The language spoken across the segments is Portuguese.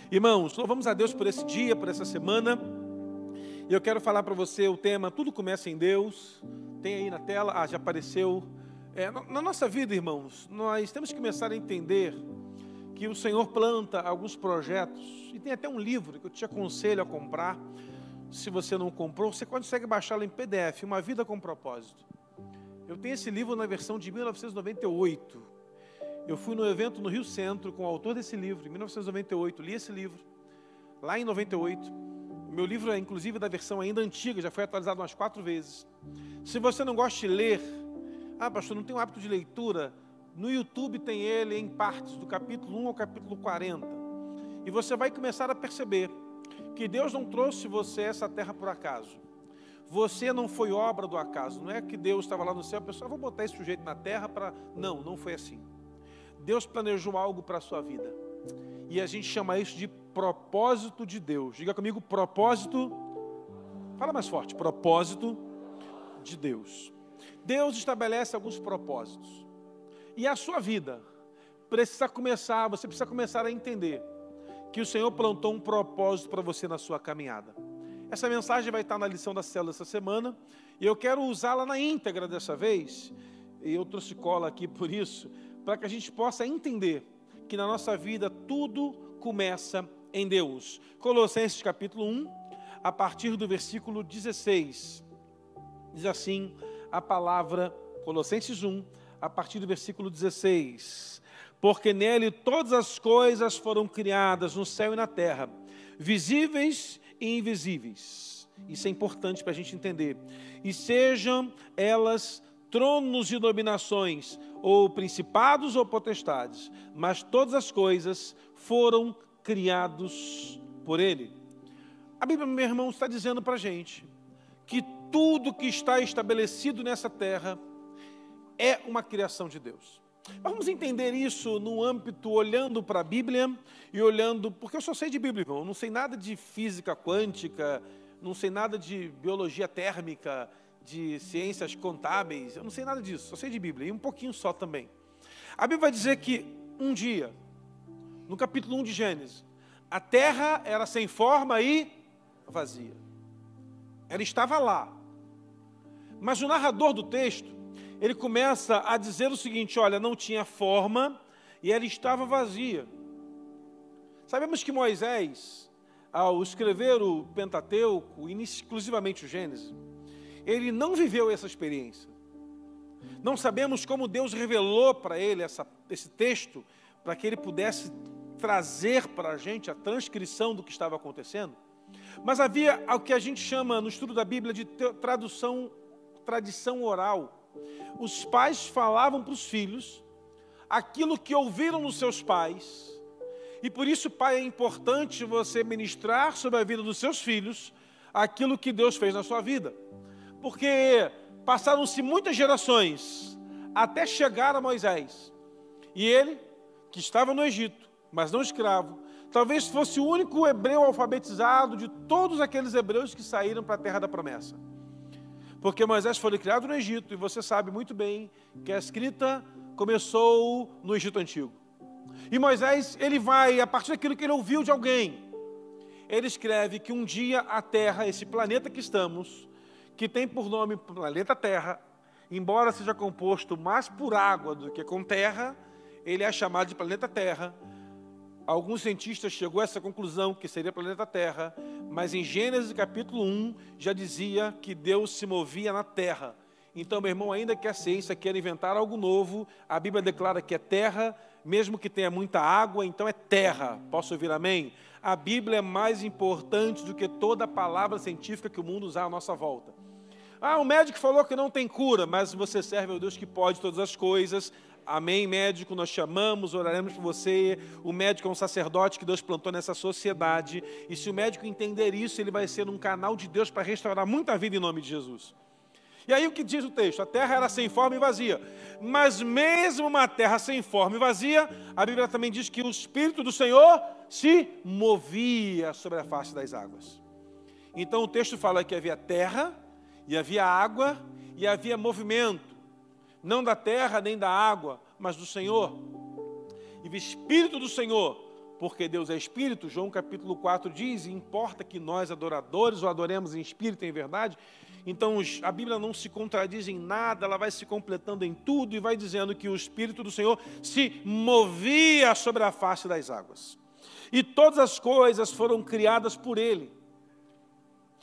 Irmãos, louvamos a Deus por esse dia, por essa semana. E eu quero falar para você o tema Tudo Começa em Deus. Tem aí na tela, já apareceu. Na nossa vida, irmãos, nós temos que começar a entender que o Senhor planta alguns projetos. E tem até um livro que eu te aconselho a comprar. Se você não comprou, você consegue baixá-lo em PDF, Uma Vida com Propósito. Eu tenho esse livro na versão de 1998. Eu fui no evento no Rio Centro com o autor desse livro, em 1998, li esse livro, lá em 98. O meu livro é, inclusive, da versão ainda antiga, já foi atualizado umas 4 vezes. Se você não gosta de ler, pastor, não tem um hábito de leitura, no YouTube tem ele em partes, do capítulo 1 ao capítulo 40. E você vai começar a perceber que Deus não trouxe você a essa terra por acaso. Você não foi obra do acaso. Não é que Deus estava lá no céu, pessoal, vou botar esse sujeito na terra para... Não, não foi assim. Deus planejou algo para a sua vida. E a gente chama isso de propósito de Deus. Diga comigo, propósito. Fala mais forte, propósito de Deus. Deus estabelece alguns propósitos. E a sua vida você precisa começar a entender que o Senhor plantou um propósito para você na sua caminhada. Essa mensagem vai estar na lição da célula essa semana. E eu quero usá-la na íntegra dessa vez. E eu trouxe cola aqui por isso, para que a gente possa entender que na nossa vida tudo começa em Deus. Colossenses capítulo 1, a partir do versículo 16. Diz assim a palavra, Colossenses 1, a partir do versículo 16. Porque nele todas as coisas foram criadas no céu e na terra, visíveis e invisíveis. Isso é importante para a gente entender. E sejam elas tronos e dominações, ou principados ou potestades, mas todas as coisas foram criados por Ele. A Bíblia, meu irmão, está dizendo para a gente que tudo que está estabelecido nessa terra é uma criação de Deus. Vamos entender isso no âmbito, olhando para a Bíblia e olhando, porque eu só sei de Bíblia, irmão, eu não sei nada de física quântica, não sei nada de biologia térmica, de ciências contábeis, eu não sei nada disso, só sei de Bíblia, e um pouquinho só também. A Bíblia vai dizer que um dia, no capítulo 1 de Gênesis, a terra era sem forma e vazia. Ela estava lá. Mas o narrador do texto, ele começa a dizer o seguinte, olha, não tinha forma e ela estava vazia. Sabemos que Moisés, ao escrever o Pentateuco, exclusivamente o Gênesis, ele não viveu essa experiência. Não sabemos como Deus revelou para ele esse texto, para que ele pudesse trazer para a gente a transcrição do que estava acontecendo. Mas havia o que a gente chama no estudo da Bíblia de tradição oral. Os pais falavam para os filhos aquilo que ouviram nos seus pais. E por isso, pai, é importante você ministrar sobre a vida dos seus filhos aquilo que Deus fez na sua vida. Porque passaram-se muitas gerações até chegar a Moisés. E ele, que estava no Egito, mas não escravo, talvez fosse o único hebreu alfabetizado de todos aqueles hebreus que saíram para a terra da promessa. Porque Moisés foi criado no Egito, e você sabe muito bem que a escrita começou no Egito Antigo. E Moisés, ele vai, a partir daquilo que ele ouviu de alguém, ele escreve que um dia a terra, esse planeta que estamos, que tem por nome planeta Terra, embora seja composto mais por água do que com terra, ele é chamado de planeta Terra. Alguns cientistas chegou a essa conclusão que seria planeta Terra, mas em Gênesis capítulo 1 já dizia que Deus se movia na terra. Então, meu irmão, ainda que a ciência queira inventar algo novo, a Bíblia declara que é terra, mesmo que tenha muita água, então é terra. Posso ouvir amém? A Bíblia é mais importante do que toda a palavra científica que o mundo usa à nossa volta. O médico falou que não tem cura, mas você serve ao Deus que pode todas as coisas. Amém, médico, nós chamamos, oraremos por você. O médico é um sacerdote que Deus plantou nessa sociedade. E se o médico entender isso, ele vai ser um canal de Deus para restaurar muita vida em nome de Jesus. E aí o que diz o texto? A terra era sem forma e vazia. Mas mesmo uma terra sem forma e vazia, a Bíblia também diz que o Espírito do Senhor se movia sobre a face das águas. Então o texto fala que havia terra, e havia água, e havia movimento, não da terra nem da água, mas do Senhor. E o Espírito do Senhor porque Deus é Espírito. João capítulo 4 diz, importa que nós adoradores o adoremos em Espírito e em verdade. Então a Bíblia não se contradiz em nada, ela vai se completando em tudo e vai dizendo que o Espírito do Senhor se movia sobre a face das águas. E todas as coisas foram criadas por Ele.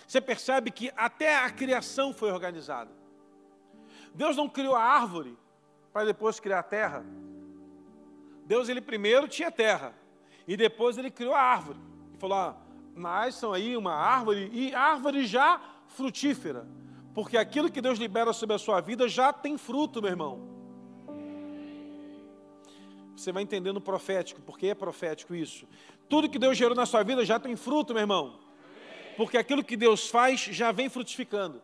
Você percebe que até a criação foi organizada. Deus não criou a árvore para depois criar a terra. Deus, Ele primeiro tinha terra. E depois Ele criou a árvore. Ele falou, nasçam aí uma árvore, e árvore já frutífera. Porque aquilo que Deus libera sobre a sua vida já tem fruto, meu irmão. Você vai entendendo o profético, porque é profético isso. Tudo que Deus gerou na sua vida já tem fruto, meu irmão. Porque aquilo que Deus faz já vem frutificando.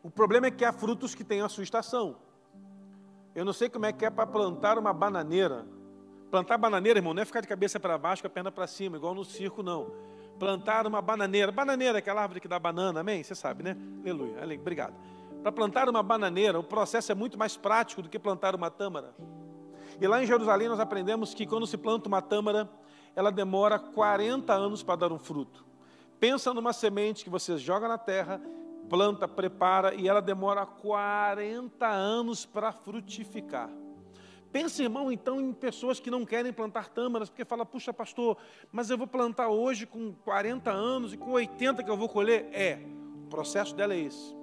O problema é que há frutos que têm a sua estação. Eu não sei como é que é para plantar uma bananeira. Plantar bananeira, irmão, não é ficar de cabeça para baixo com a perna para cima, igual no circo, não. Plantar uma bananeira. Bananeira é aquela árvore que dá banana, amém? Você sabe, né? Aleluia, obrigado. Para plantar uma bananeira, o processo é muito mais prático do que plantar uma tâmara. E lá em Jerusalém nós aprendemos que quando se planta uma tâmara, ela demora 40 anos para dar um fruto. Pensa numa semente que você joga na terra, planta, prepara, e ela demora 40 anos para frutificar. Pensa, irmão, então, em pessoas que não querem plantar tâmaras, porque fala, puxa, pastor, mas eu vou plantar hoje com 40 anos e com 80 que eu vou colher? O processo dela é esse.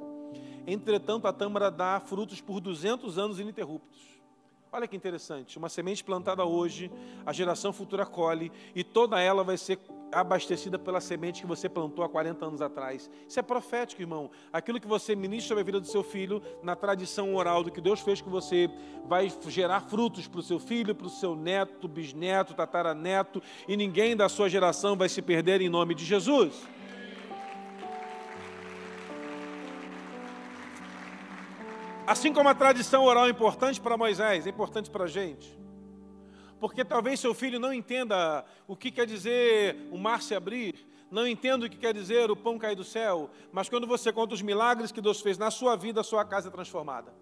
Entretanto, a tâmara dá frutos por 200 anos ininterruptos. Olha que interessante, uma semente plantada hoje, a geração futura colhe, e toda ela vai ser abastecida pela semente que você plantou há 40 anos atrás. Isso é profético, irmão. Aquilo que você ministra sobre a vida do seu filho, na tradição oral do que Deus fez com você, vai gerar frutos para o seu filho, para o seu neto, bisneto, tataraneto, e ninguém da sua geração vai se perder em nome de Jesus. Assim como a tradição oral é importante para Moisés, é importante para a gente. Porque talvez seu filho não entenda o que quer dizer o mar se abrir, não entenda o que quer dizer o pão cair do céu, mas quando você conta os milagres que Deus fez na sua vida, a sua casa é transformada.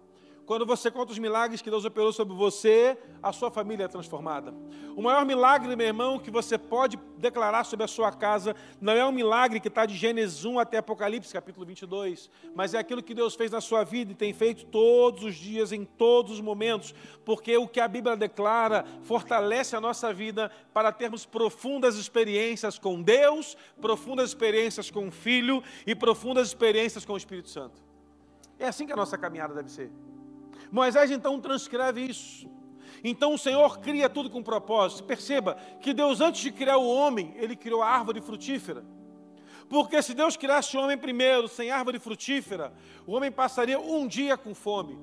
Quando você conta os milagres que Deus operou sobre você, a sua família é transformada. O maior milagre, meu irmão, que você pode declarar sobre a sua casa, não é um milagre que está de Gênesis 1 até Apocalipse, capítulo 22, mas é aquilo que Deus fez na sua vida e tem feito todos os dias, em todos os momentos, porque o que a Bíblia declara fortalece a nossa vida para termos profundas experiências com Deus, profundas experiências com o Filho e profundas experiências com o Espírito Santo. É assim que a nossa caminhada deve ser. Moisés então transcreve isso. Então o Senhor cria tudo com propósito. Perceba que Deus, antes de criar o homem, Ele criou a árvore frutífera. Porque se Deus criasse o homem primeiro, sem árvore frutífera, o homem passaria um dia com fome.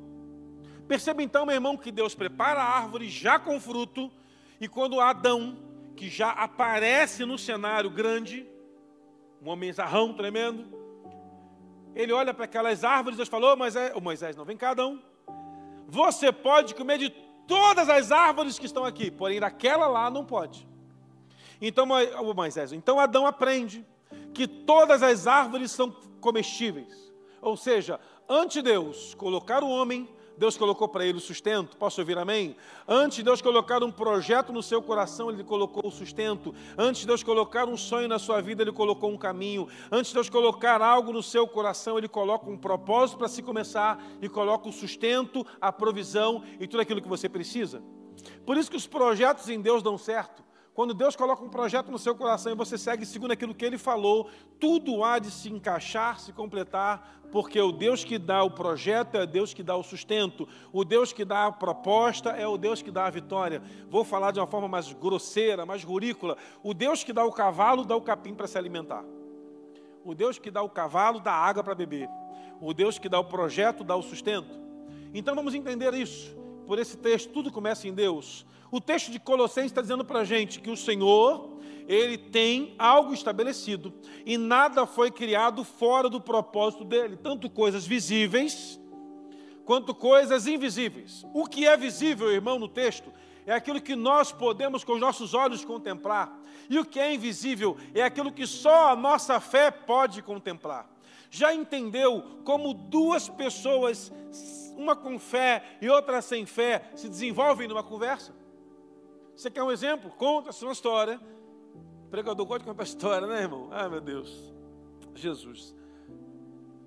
Perceba então, meu irmão, que Deus prepara a árvore já com fruto, e quando Adão, que já aparece no cenário grande, um homem zarrão tremendo, ele olha para aquelas árvores, Deus falou, Moisés, não, vem cá, Adão. Você pode comer de todas as árvores que estão aqui, porém daquela lá não pode. Então Moisés, então Adão aprende que todas as árvores são comestíveis. Ou seja, antes de Deus colocar o homem, Deus colocou para ele o sustento. Posso ouvir amém? Antes de Deus colocar um projeto no seu coração, Ele colocou o sustento. Antes de Deus colocar um sonho na sua vida, Ele colocou um caminho. Antes de Deus colocar algo no seu coração, Ele coloca um propósito para se começar e coloca o sustento, a provisão e tudo aquilo que você precisa. Por isso que os projetos em Deus dão certo. Quando Deus coloca um projeto no seu coração e você segue segundo aquilo que Ele falou, tudo há de se encaixar, se completar, porque o Deus que dá o projeto é o Deus que dá o sustento. O Deus que dá a proposta é o Deus que dá a vitória. Vou falar de uma forma mais grosseira, mais rurícola. O Deus que dá o cavalo, dá o capim para se alimentar. O Deus que dá o cavalo, dá água para beber. O Deus que dá o projeto, dá o sustento. Então vamos entender isso. Por esse texto, tudo começa em Deus. O texto de Colossenses está dizendo para a gente que o Senhor, Ele tem algo estabelecido e nada foi criado fora do propósito dEle, tanto coisas visíveis quanto coisas invisíveis. O que é visível, irmão, no texto, é aquilo que nós podemos com os nossos olhos contemplar. E o que é invisível é aquilo que só a nossa fé pode contemplar. Já entendeu como duas pessoas, uma com fé e outra sem fé, se desenvolvem numa conversa? Você quer um exemplo? Conta-se uma história. O pregador gosta de contar história, né, irmão? Ah, meu Deus. Jesus.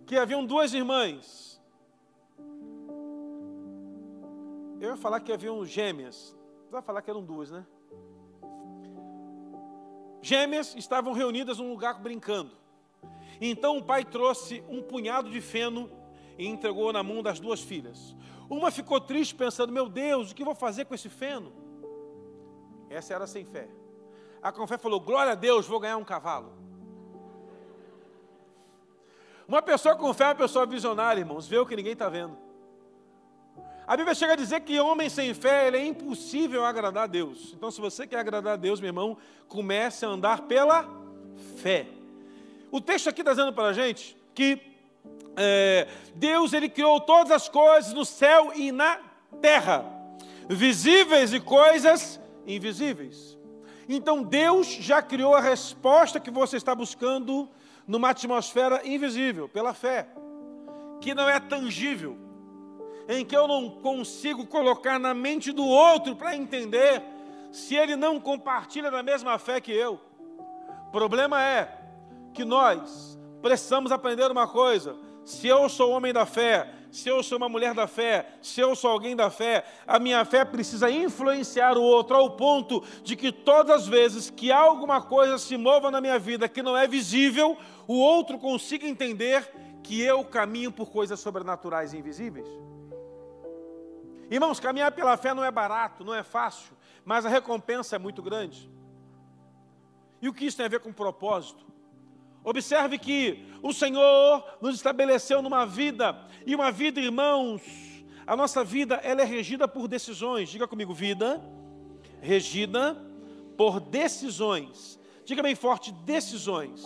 Que haviam duas irmãs. Eu ia falar que haviam gêmeas. Você vai falar que eram duas, né? Gêmeas estavam reunidas num lugar brincando. Então o pai trouxe um punhado de feno e entregou na mão das duas filhas. Uma ficou triste pensando, meu Deus, o que vou fazer com esse feno? Essa era sem fé. A com fé falou, glória a Deus, vou ganhar um cavalo. Uma pessoa com fé é uma pessoa visionária, irmãos, vê o que ninguém está vendo. A Bíblia chega a dizer que homem sem fé, ele é impossível agradar a Deus. Então, se você quer agradar a Deus, meu irmão, comece a andar pela fé. O texto aqui está dizendo para a gente que Deus, ele criou todas as coisas no céu e na terra, visíveis e coisas invisíveis. Então, Deus já criou a resposta que você está buscando numa atmosfera invisível, pela fé, que não é tangível, em que eu não consigo colocar na mente do outro para entender se ele não compartilha da mesma fé que eu. O problema é que nós precisamos aprender uma coisa: se eu sou homem da fé, se eu sou uma mulher da fé, se eu sou alguém da fé, a minha fé precisa influenciar o outro ao ponto de que todas as vezes que alguma coisa se mova na minha vida que não é visível, o outro consiga entender que eu caminho por coisas sobrenaturais e invisíveis. Irmãos, caminhar pela fé não é barato, não é fácil, mas a recompensa é muito grande. E o que isso tem a ver com propósito? Observe que o Senhor nos estabeleceu numa vida, e uma vida, irmãos, a nossa vida, ela é regida por decisões. Diga comigo, vida regida por decisões. Diga bem forte, decisões.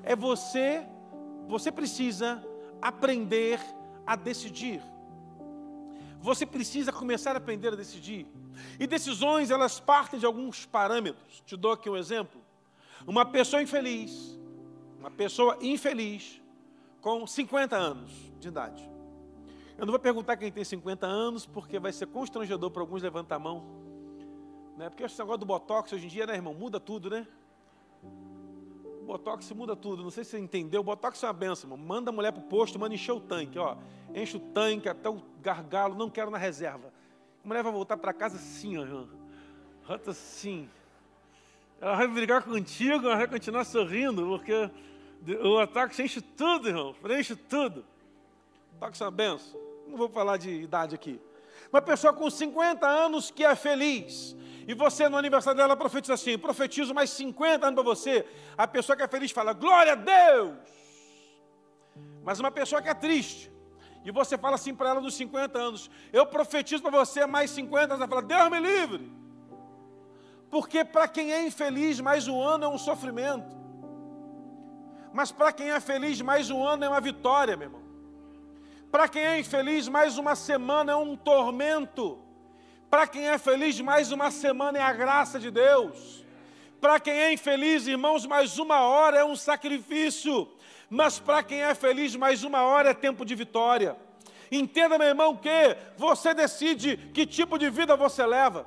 É você precisa aprender a decidir. Você precisa começar a aprender a decidir. E decisões, elas partem de alguns parâmetros. Te dou aqui um exemplo. Uma pessoa infeliz com 50 anos de idade. Eu não vou perguntar quem tem 50 anos, porque vai ser constrangedor para alguns levantar a mão. Né? Porque esse negócio do Botox hoje em dia, né, irmão, muda tudo, né? O Botox muda tudo, não sei se você entendeu. O Botox é uma benção, irmão. Manda a mulher para o posto, manda encher o tanque, ó. Enche o tanque até o gargalo, não quero na reserva. A mulher vai voltar para casa assim, ó. Rota assim. Ela vai brigar contigo, ela vai continuar sorrindo, porque o Botox enche tudo, irmão. Preenche tudo. Botox é uma benção. Não vou falar de idade aqui. Uma pessoa com 50 anos que é feliz, e você no aniversário dela profetiza assim, profetizo mais 50 anos para você. A pessoa que é feliz fala, glória a Deus. Mas uma pessoa que é triste, e você fala assim para ela dos 50 anos, eu profetizo para você mais 50 anos, ela fala, Deus me livre. Porque para quem é infeliz, mais um ano é um sofrimento. Mas para quem é feliz, mais um ano é uma vitória, meu irmão. Para quem é infeliz, mais uma semana é um tormento. Para quem é feliz, mais uma semana é a graça de Deus. Para quem é infeliz, irmãos, mais uma hora é um sacrifício. Mas para quem é feliz, mais uma hora é tempo de vitória. Entenda, meu irmão, que você decide que tipo de vida você leva.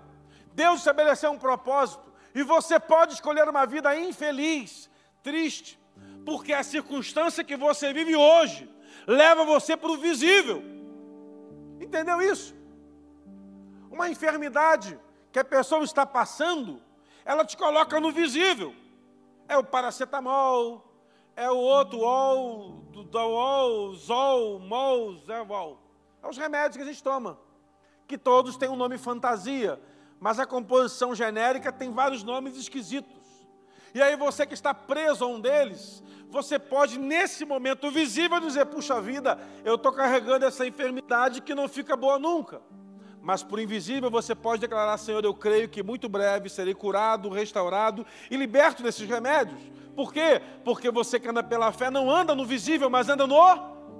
Deus estabeleceu um propósito. E você pode escolher uma vida infeliz, triste, porque a circunstância que você vive hoje leva você para o visível. Entendeu isso? Uma enfermidade que a pessoa está passando, ela te coloca no visível. É o paracetamol, é o outro zol, mol, zevol. É os remédios que a gente toma, que todos têm um nome fantasia, mas a composição genérica tem vários nomes esquisitos. E aí você que está preso a um deles, você pode, nesse momento visível, dizer, puxa vida, eu estou carregando essa enfermidade que não fica boa nunca. Mas por invisível você pode declarar, Senhor, eu creio que muito breve serei curado, restaurado e liberto desses remédios. Por quê? Porque você que anda pela fé não anda no visível, mas anda no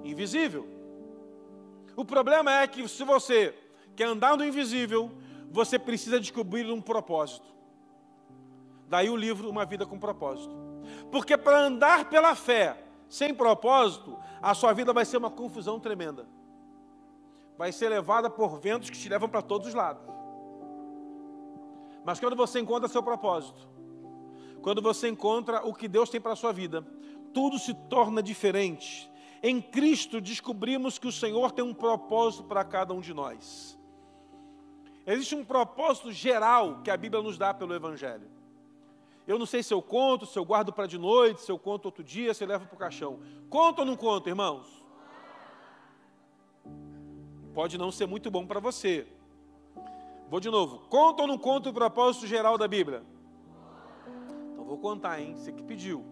invisível. O problema é que se você quer andar no invisível, você precisa descobrir um propósito. Daí o livro Uma Vida com Propósito. Porque para andar pela fé, sem propósito, a sua vida vai ser uma confusão tremenda. Vai ser levada por ventos que te levam para todos os lados. Mas quando você encontra seu propósito, quando você encontra o que Deus tem para a sua vida, tudo se torna diferente. Em Cristo descobrimos que o Senhor tem um propósito para cada um de nós. Existe um propósito geral que a Bíblia nos dá pelo Evangelho. Eu não sei se eu conto, se eu guardo para de noite, se eu conto outro dia, se eu levo para o caixão. Conto ou não conto, irmãos? Pode não ser muito bom para você. Vou de novo. Conto ou não conto o propósito geral da Bíblia? Então vou contar, hein? Você que pediu.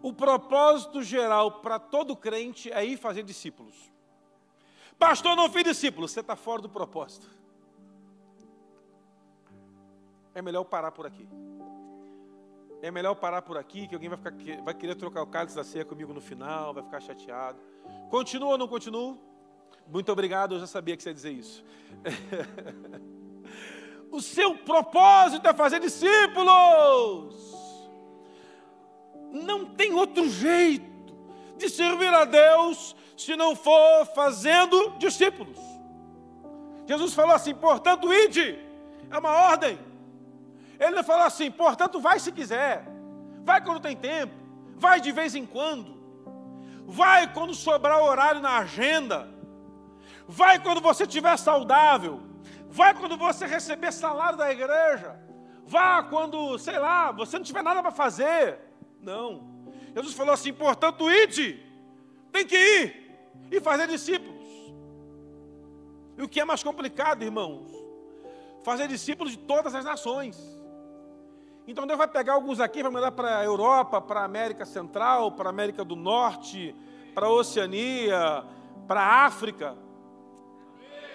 O propósito geral para todo crente é ir fazer discípulos. Pastor, não fiz discípulos. Você está fora do propósito. É melhor parar por aqui. É melhor parar por aqui, que alguém vai querer trocar o cálice da ceia comigo no final, vai ficar chateado. Continua ou não continua? Muito obrigado, eu já sabia que você ia dizer isso. O seu propósito é fazer discípulos. Não tem outro jeito de servir a Deus se não for fazendo discípulos. Jesus falou assim, portanto, ide. É uma ordem. Ele não falou assim, portanto, vai se quiser. Vai quando tem tempo. Vai de vez em quando. Vai quando sobrar horário na agenda. Vai quando você estiver saudável. Vai quando você receber salário da igreja. Vá quando, sei lá, você não tiver nada para fazer. Não. Jesus falou assim, portanto, ide. Tem que ir e fazer discípulos. E o que é mais complicado, irmãos? Fazer discípulos de todas as nações. Então Deus vai pegar alguns aqui, vai mandar para a Europa, para a América Central, para a América do Norte, para a Oceania, para a África.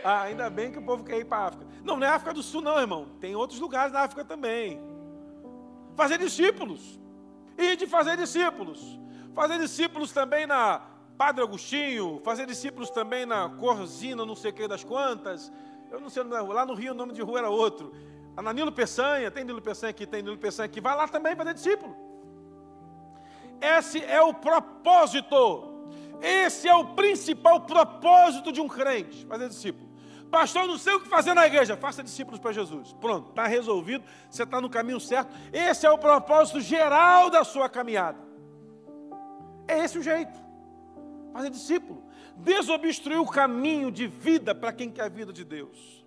Ah, ainda bem que o povo quer ir para a África. Não, não é a África do Sul não, irmão. Tem outros lugares na África também. Fazer discípulos. E de fazer discípulos. Fazer discípulos também na Padre Agostinho, fazer discípulos também na Corzina, não sei o que das quantas. Eu não sei, lá no Rio o nome de rua era outro. Na Nilo Peçanha, tem Nilo Peçanha aqui, tem Nilo Peçanha aqui. Vai lá também fazer discípulo. Esse é o propósito. Esse é o principal propósito de um crente, fazer discípulo. Pastor, eu não sei o que fazer na igreja. Faça discípulos para Jesus. Pronto, está resolvido. Você está no caminho certo. Esse é o propósito geral da sua caminhada. É esse o jeito. Fazer discípulo. Desobstruir o caminho de vida para quem quer a vida de Deus.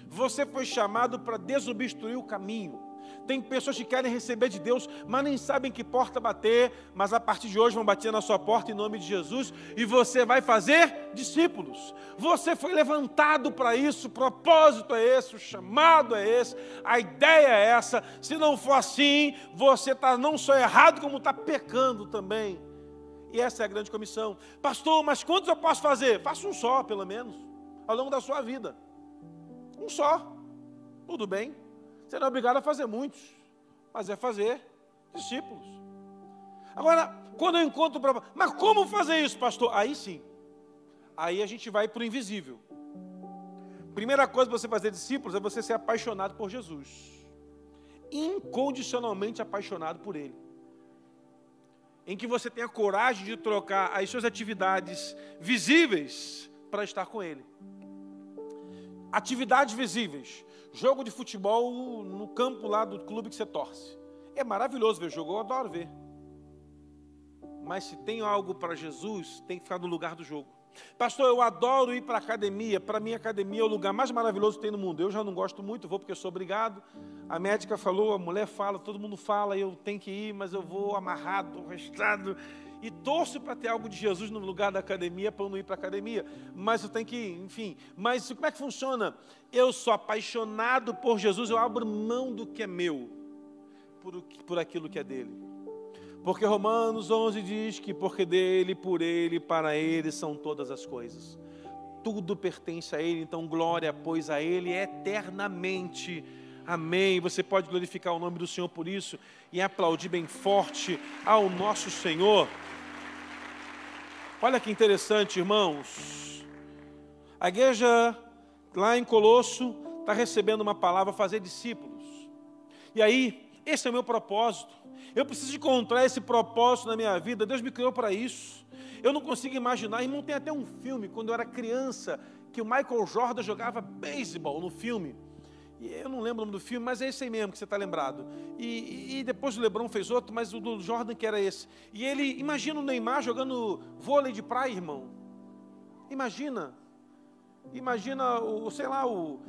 Você foi chamado para desobstruir o caminho. Tem pessoas que querem receber de Deus, mas nem sabem que porta bater, mas a partir de hoje vão bater na sua porta em nome de Jesus, e você vai fazer discípulos. Você foi levantado para isso, o propósito é esse, o chamado é esse, a ideia é essa. Se não for assim, você está não só errado, como está pecando também. E essa é a grande comissão. Pastor, mas quantos eu posso fazer? Faça um só, pelo menos, ao longo da sua vida. Um só, tudo bem. Você não é obrigado a fazer muitos, mas é fazer discípulos. Agora, quando eu encontro o propósito, mas como fazer isso, pastor? Aí sim, aí a gente vai para o invisível. Primeira coisa para você fazer discípulos é você ser apaixonado por Jesus. Incondicionalmente apaixonado por Ele. Em que você tenha coragem de trocar as suas atividades visíveis para estar com Ele. Atividades visíveis. Jogo de futebol no campo lá do clube que você torce. É maravilhoso ver o jogo, eu adoro ver. Mas se tem algo para Jesus, tem que ficar no lugar do jogo. Pastor, eu adoro ir para a academia. Para mim, a academia é o lugar mais maravilhoso que tem no mundo. Eu já não gosto muito, vou porque eu sou obrigado. A médica falou, a mulher fala, todo mundo fala, eu tenho que ir, mas eu vou amarrado, arrastado. E torço para ter algo de Jesus no lugar da academia, para eu não ir para a academia. Mas eu tenho que ir, enfim. Mas como é que funciona? Eu sou apaixonado por Jesus, eu abro mão do que é meu, por aquilo que é dele. Porque Romanos 11 diz que porque dele, por ele, para ele são todas as coisas. Tudo pertence a ele, então glória, pois a ele eternamente. Amém. Você pode glorificar o nome do Senhor por isso e aplaudir bem forte ao nosso Senhor. Olha que interessante, irmãos. A igreja lá em Colosso está recebendo uma palavra, fazer discípulos. E aí, esse é o meu propósito. Eu preciso encontrar esse propósito na minha vida. Deus me criou para isso. Eu não consigo imaginar. Irmão, tem até um filme, quando eu era criança, que o Michael Jordan jogava beisebol no filme. E eu não lembro o nome do filme, mas é esse aí mesmo que você está lembrado. E depois o LeBron fez outro, mas o do Jordan que era esse. E ele, imagina o Neymar jogando vôlei de praia, irmão. Imagina,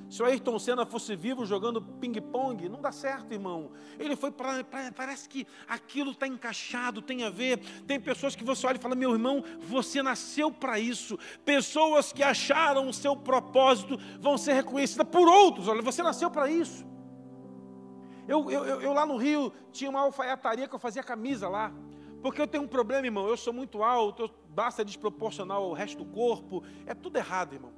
se o Ayrton Senna fosse vivo jogando ping-pong, não dá certo, irmão. Ele foi para parece que aquilo está encaixado, tem a ver. Tem pessoas que você olha e fala, meu irmão, você nasceu para isso. Pessoas que acharam o seu propósito vão ser reconhecidas por outros. Olha, você nasceu para isso. Eu lá no Rio tinha uma alfaiataria que eu fazia camisa lá. Porque eu tenho um problema, irmão, eu sou muito alto, braço é desproporcional ao resto do corpo, é tudo errado, irmão.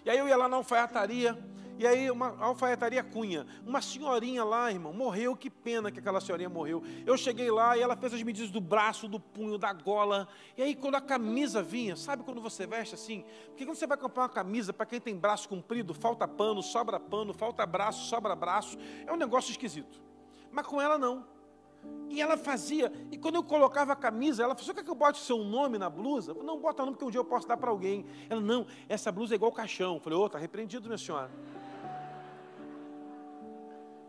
E aí eu ia lá na alfaiataria, e aí uma alfaiataria Cunha, uma senhorinha lá, irmão, morreu, que pena que aquela senhorinha morreu. Eu cheguei lá e ela fez as medidas do braço, do punho, da gola, e aí quando a camisa vinha, sabe quando você veste assim? Porque quando você vai comprar uma camisa, para quem tem braço comprido, falta pano, falta braço, sobra braço, é um negócio esquisito. Mas com ela não. E ela fazia, e quando eu colocava a camisa, ela falou, você quer que eu bote seu nome na blusa? Eu falei, não, bota não, porque um dia eu posso dar para alguém. Ela, não, essa blusa é igual caixão. Eu falei, está repreendido, minha senhora.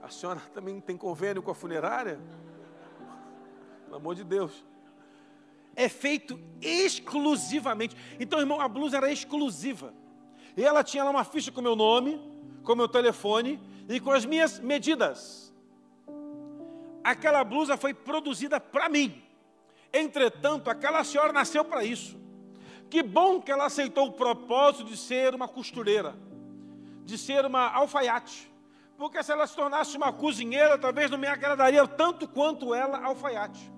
A senhora também tem convênio com a funerária? Pelo amor de Deus. É feito exclusivamente. Então, irmão, a blusa era exclusiva. E ela tinha lá uma ficha com meu nome, com meu telefone e com as minhas medidas. Aquela blusa foi produzida para mim. Entretanto, aquela senhora nasceu para isso. Que bom que ela aceitou o propósito de ser uma costureira, de ser uma alfaiate. Porque se ela se tornasse uma cozinheira, talvez não me agradaria tanto quanto ela alfaiate.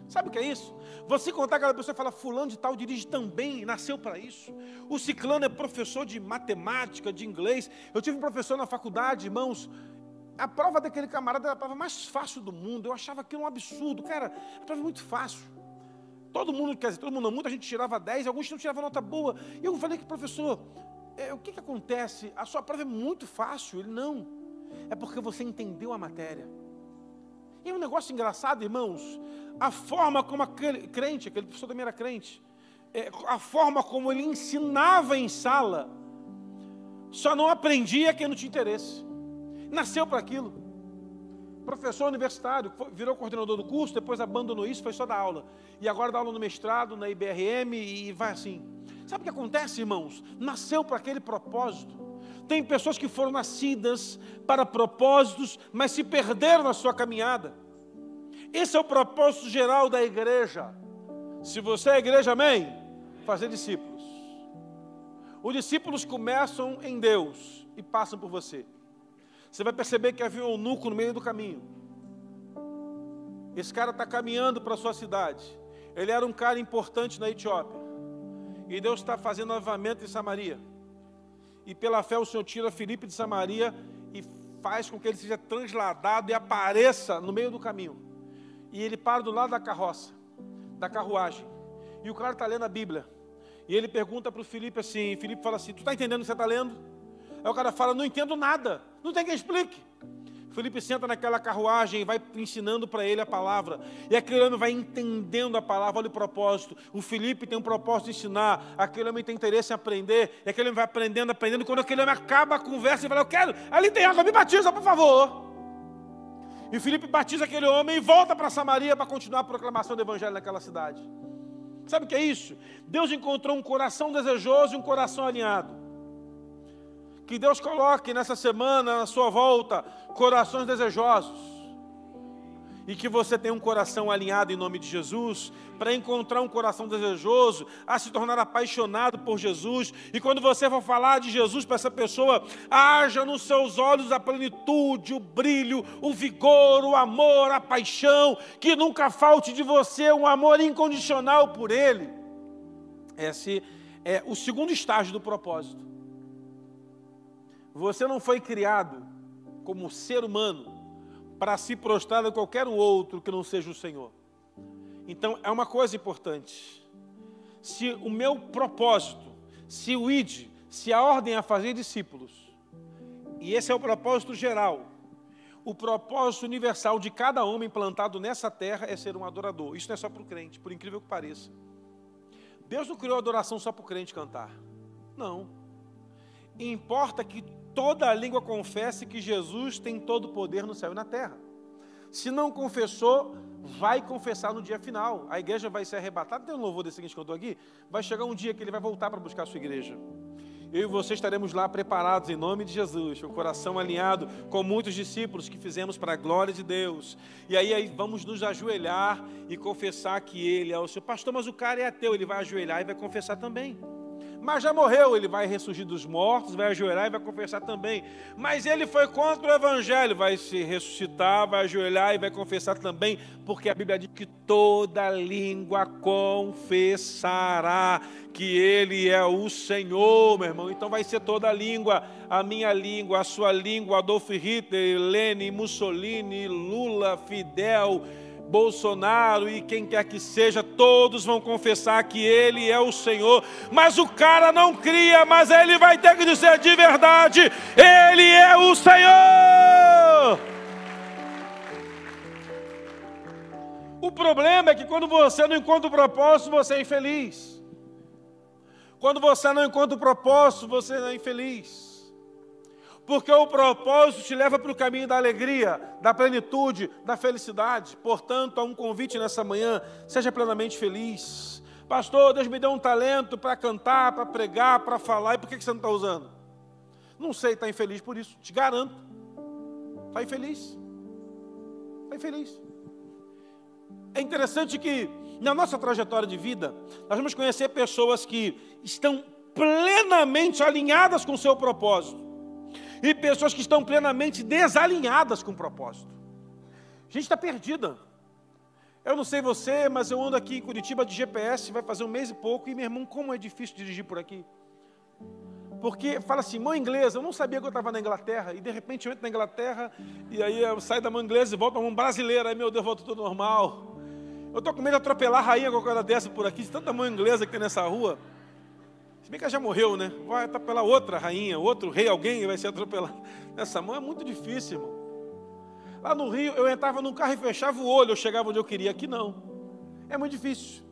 Sabe o que é isso? Você contar aquela pessoa e falar, fulano de tal dirige também, nasceu para isso. O ciclano é professor de matemática, de inglês. Eu tive um professor na faculdade, irmãos. A prova daquele camarada era a prova mais fácil do mundo. Eu achava aquilo um absurdo. Cara, a prova é muito fácil. Todo mundo, quer dizer, todo mundo não, muita gente tirava 10, alguns não tiravam nota boa. E eu falei que, professor, o que acontece? A sua prova é muito fácil. Ele, não. É porque você entendeu a matéria. E é um negócio engraçado, irmãos. A forma como aquele professor também era crente, a forma como ele ensinava em sala, só não aprendia quem não tinha interesse. Nasceu para aquilo. Professor universitário, virou coordenador do curso, depois abandonou isso, foi só dar aula. E agora dá aula no mestrado, na IBRM e vai assim. Sabe o que acontece, irmãos? Nasceu para aquele propósito. Tem pessoas que foram nascidas para propósitos, mas se perderam na sua caminhada. Esse é o propósito geral da igreja. Se você é igreja, amém? Fazer discípulos. Os discípulos começam em Deus e passam por você. Você vai perceber que havia um eunuco no meio do caminho. Esse cara está caminhando para a sua cidade. Ele era um cara importante na Etiópia. E Deus está fazendo avivamento em Samaria. E pela fé o Senhor tira Filipe de Samaria e faz com que ele seja transladado e apareça no meio do caminho. E ele para do lado da carroça, da carruagem. E o cara está lendo a Bíblia. E ele pergunta para o Filipe assim, Filipe fala assim, tu está entendendo o que você está lendo? Aí o cara fala, não entendo nada, não tem quem explique. Filipe senta naquela carruagem e vai ensinando para ele a palavra. E aquele homem vai entendendo a palavra, olha o propósito. O Filipe tem um propósito de ensinar, aquele homem tem interesse em aprender, e aquele homem vai aprendendo. Quando aquele homem acaba a conversa, ele fala, eu quero, ali tem água, me batiza, por favor. E o Filipe batiza aquele homem e volta para Samaria para continuar a proclamação do evangelho naquela cidade. Sabe o que é isso? Deus encontrou um coração desejoso e um coração alinhado. Que Deus coloque nessa semana, na sua volta, corações desejosos. E que você tenha um coração alinhado em nome de Jesus, para encontrar um coração desejoso, a se tornar apaixonado por Jesus. E quando você for falar de Jesus para essa pessoa, haja nos seus olhos a plenitude, o brilho, o vigor, o amor, a paixão, que nunca falte de você um amor incondicional por Ele. Esse é o segundo estágio do propósito. Você não foi criado como ser humano para se prostrar a qualquer outro que não seja o Senhor. Então, é uma coisa importante. Se o meu propósito, se o ID, se a ordem é a fazer discípulos, e esse é o propósito geral, o propósito universal de cada homem plantado nessa terra é ser um adorador. Isso não é só para o crente, por incrível que pareça. Deus não criou adoração só para o crente cantar. Não. Importa que toda a língua confesse que Jesus tem todo o poder no céu e na terra. Se não confessou, vai confessar no dia final. A igreja vai ser arrebatada. Tem um louvor desse seguinte que eu estou aqui. Vai chegar um dia que ele vai voltar para buscar a sua igreja. Eu e você estaremos lá preparados em nome de Jesus, com o coração alinhado com muitos discípulos que fizemos para a glória de Deus. E aí vamos nos ajoelhar e confessar que Ele é o Senhor. Pastor, mas o cara é ateu, ele vai ajoelhar e vai confessar também. Mas já morreu, ele vai ressurgir dos mortos, vai ajoelhar e vai confessar também. Mas ele foi contra o Evangelho, vai se ressuscitar, vai ajoelhar e vai confessar também, porque a Bíblia diz que toda língua confessará que Ele é o Senhor, meu irmão. Então vai ser toda a língua, a minha língua, a sua língua, Adolf Hitler, Lenin, Mussolini, Lula, Fidel, Bolsonaro e quem quer que seja, todos vão confessar que Ele é o Senhor, mas o cara não cria, mas ele vai ter que dizer de verdade, Ele é o Senhor. O problema é que quando você não encontra o propósito, você é infeliz. Quando você não encontra o propósito, você é infeliz. Porque o propósito te leva para o caminho da alegria, da plenitude, da felicidade. Portanto, há um convite nessa manhã, seja plenamente feliz. Pastor, Deus me deu um talento para cantar, para pregar, para falar, e por que você não está usando? Não sei, está infeliz por isso, te garanto. Está infeliz. Está infeliz. É interessante que, na nossa trajetória de vida, nós vamos conhecer pessoas que estão plenamente alinhadas com o seu propósito. E pessoas que estão plenamente desalinhadas com o propósito. A gente está perdida. Eu não sei você, mas eu ando aqui em Curitiba de GPS, vai fazer um mês e pouco, e meu irmão, como é difícil dirigir por aqui. Porque fala assim, mão inglesa, eu não sabia que eu estava na Inglaterra, e de repente eu entro na Inglaterra, e aí eu saio da mão inglesa e volto para a mão brasileira, aí meu Deus, volta tudo normal. Eu estou com medo de atropelar a rainha qualquer hora dessa por aqui, de tanta mão inglesa que tem nessa rua. Se bem que ela já morreu, né? Vai atropelar outra rainha, outro rei, alguém vai ser atropelado. Nessa mão é muito difícil, irmão. Lá no Rio, eu entrava num carro e fechava o olho, eu chegava onde eu queria. Aqui não. É muito difícil.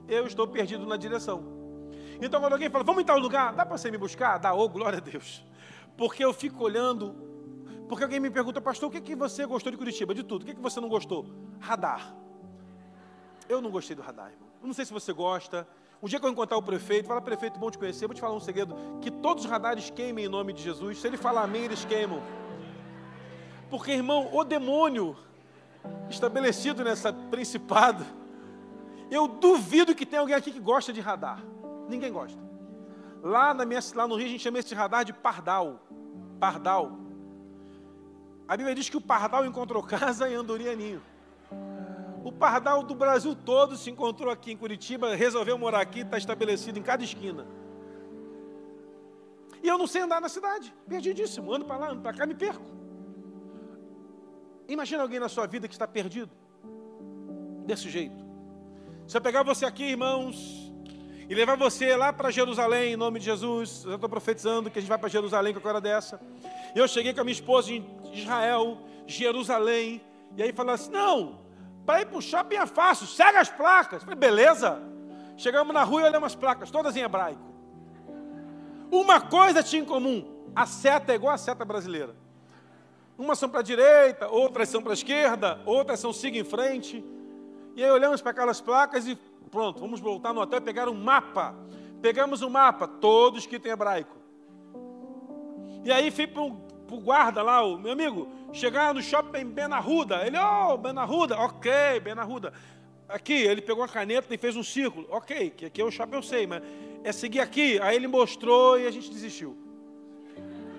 Eu estou perdido na direção. Então, quando alguém fala, vamos em tal lugar, dá para você me buscar? Dá, ô, glória a Deus. Porque eu fico olhando, porque alguém me pergunta, pastor, o que você gostou de Curitiba? De tudo. O que você não gostou? Radar. Eu não gostei do radar, irmão. Eu não sei se você gosta. Um dia que eu encontrar o prefeito, fala, prefeito, bom te conhecer, vou te falar um segredo, que todos os radares queimem em nome de Jesus. Se ele falar amém, eles queimam. Porque, irmão, o demônio estabelecido nessa principado, eu duvido que tenha alguém aqui que gosta de radar. Ninguém gosta. Lá no Rio a gente chama esse radar de pardal. Pardal. A Bíblia diz que o pardal encontrou casa em andorinha ninho. O pardal do Brasil todo se encontrou aqui em Curitiba, resolveu morar aqui, está estabelecido em cada esquina. E eu não sei andar na cidade, perdidíssimo, ando para lá, ando para cá, me perco. Imagina alguém na sua vida que está perdido, desse jeito. Se eu pegar você aqui, irmãos, e levar você lá para Jerusalém, em nome de Jesus, eu estou profetizando que a gente vai para Jerusalém com a hora dessa. E eu cheguei com a minha esposa em Israel, Jerusalém, e aí falou assim, não, para ir para o shopping é fácil, segue as placas. Falei, beleza. Chegamos na rua e olhamos as placas, todas em hebraico. Uma coisa tinha em comum, a seta é igual a seta brasileira. Umas são para a direita, outras são para a esquerda, outras são siga em frente. E aí olhamos para aquelas placas e pronto, vamos voltar no hotel e pegar um mapa. Pegamos um mapa, todo escrito em hebraico. E aí fui para o guarda lá, o meu amigo, chegar no shopping Ben Arruda. Ele, Ben Arruda, ok, Ben Arruda. Aqui, ele pegou a caneta e fez um círculo. Ok, que aqui é o shopping, eu sei, mas é seguir aqui. Aí ele mostrou e a gente desistiu.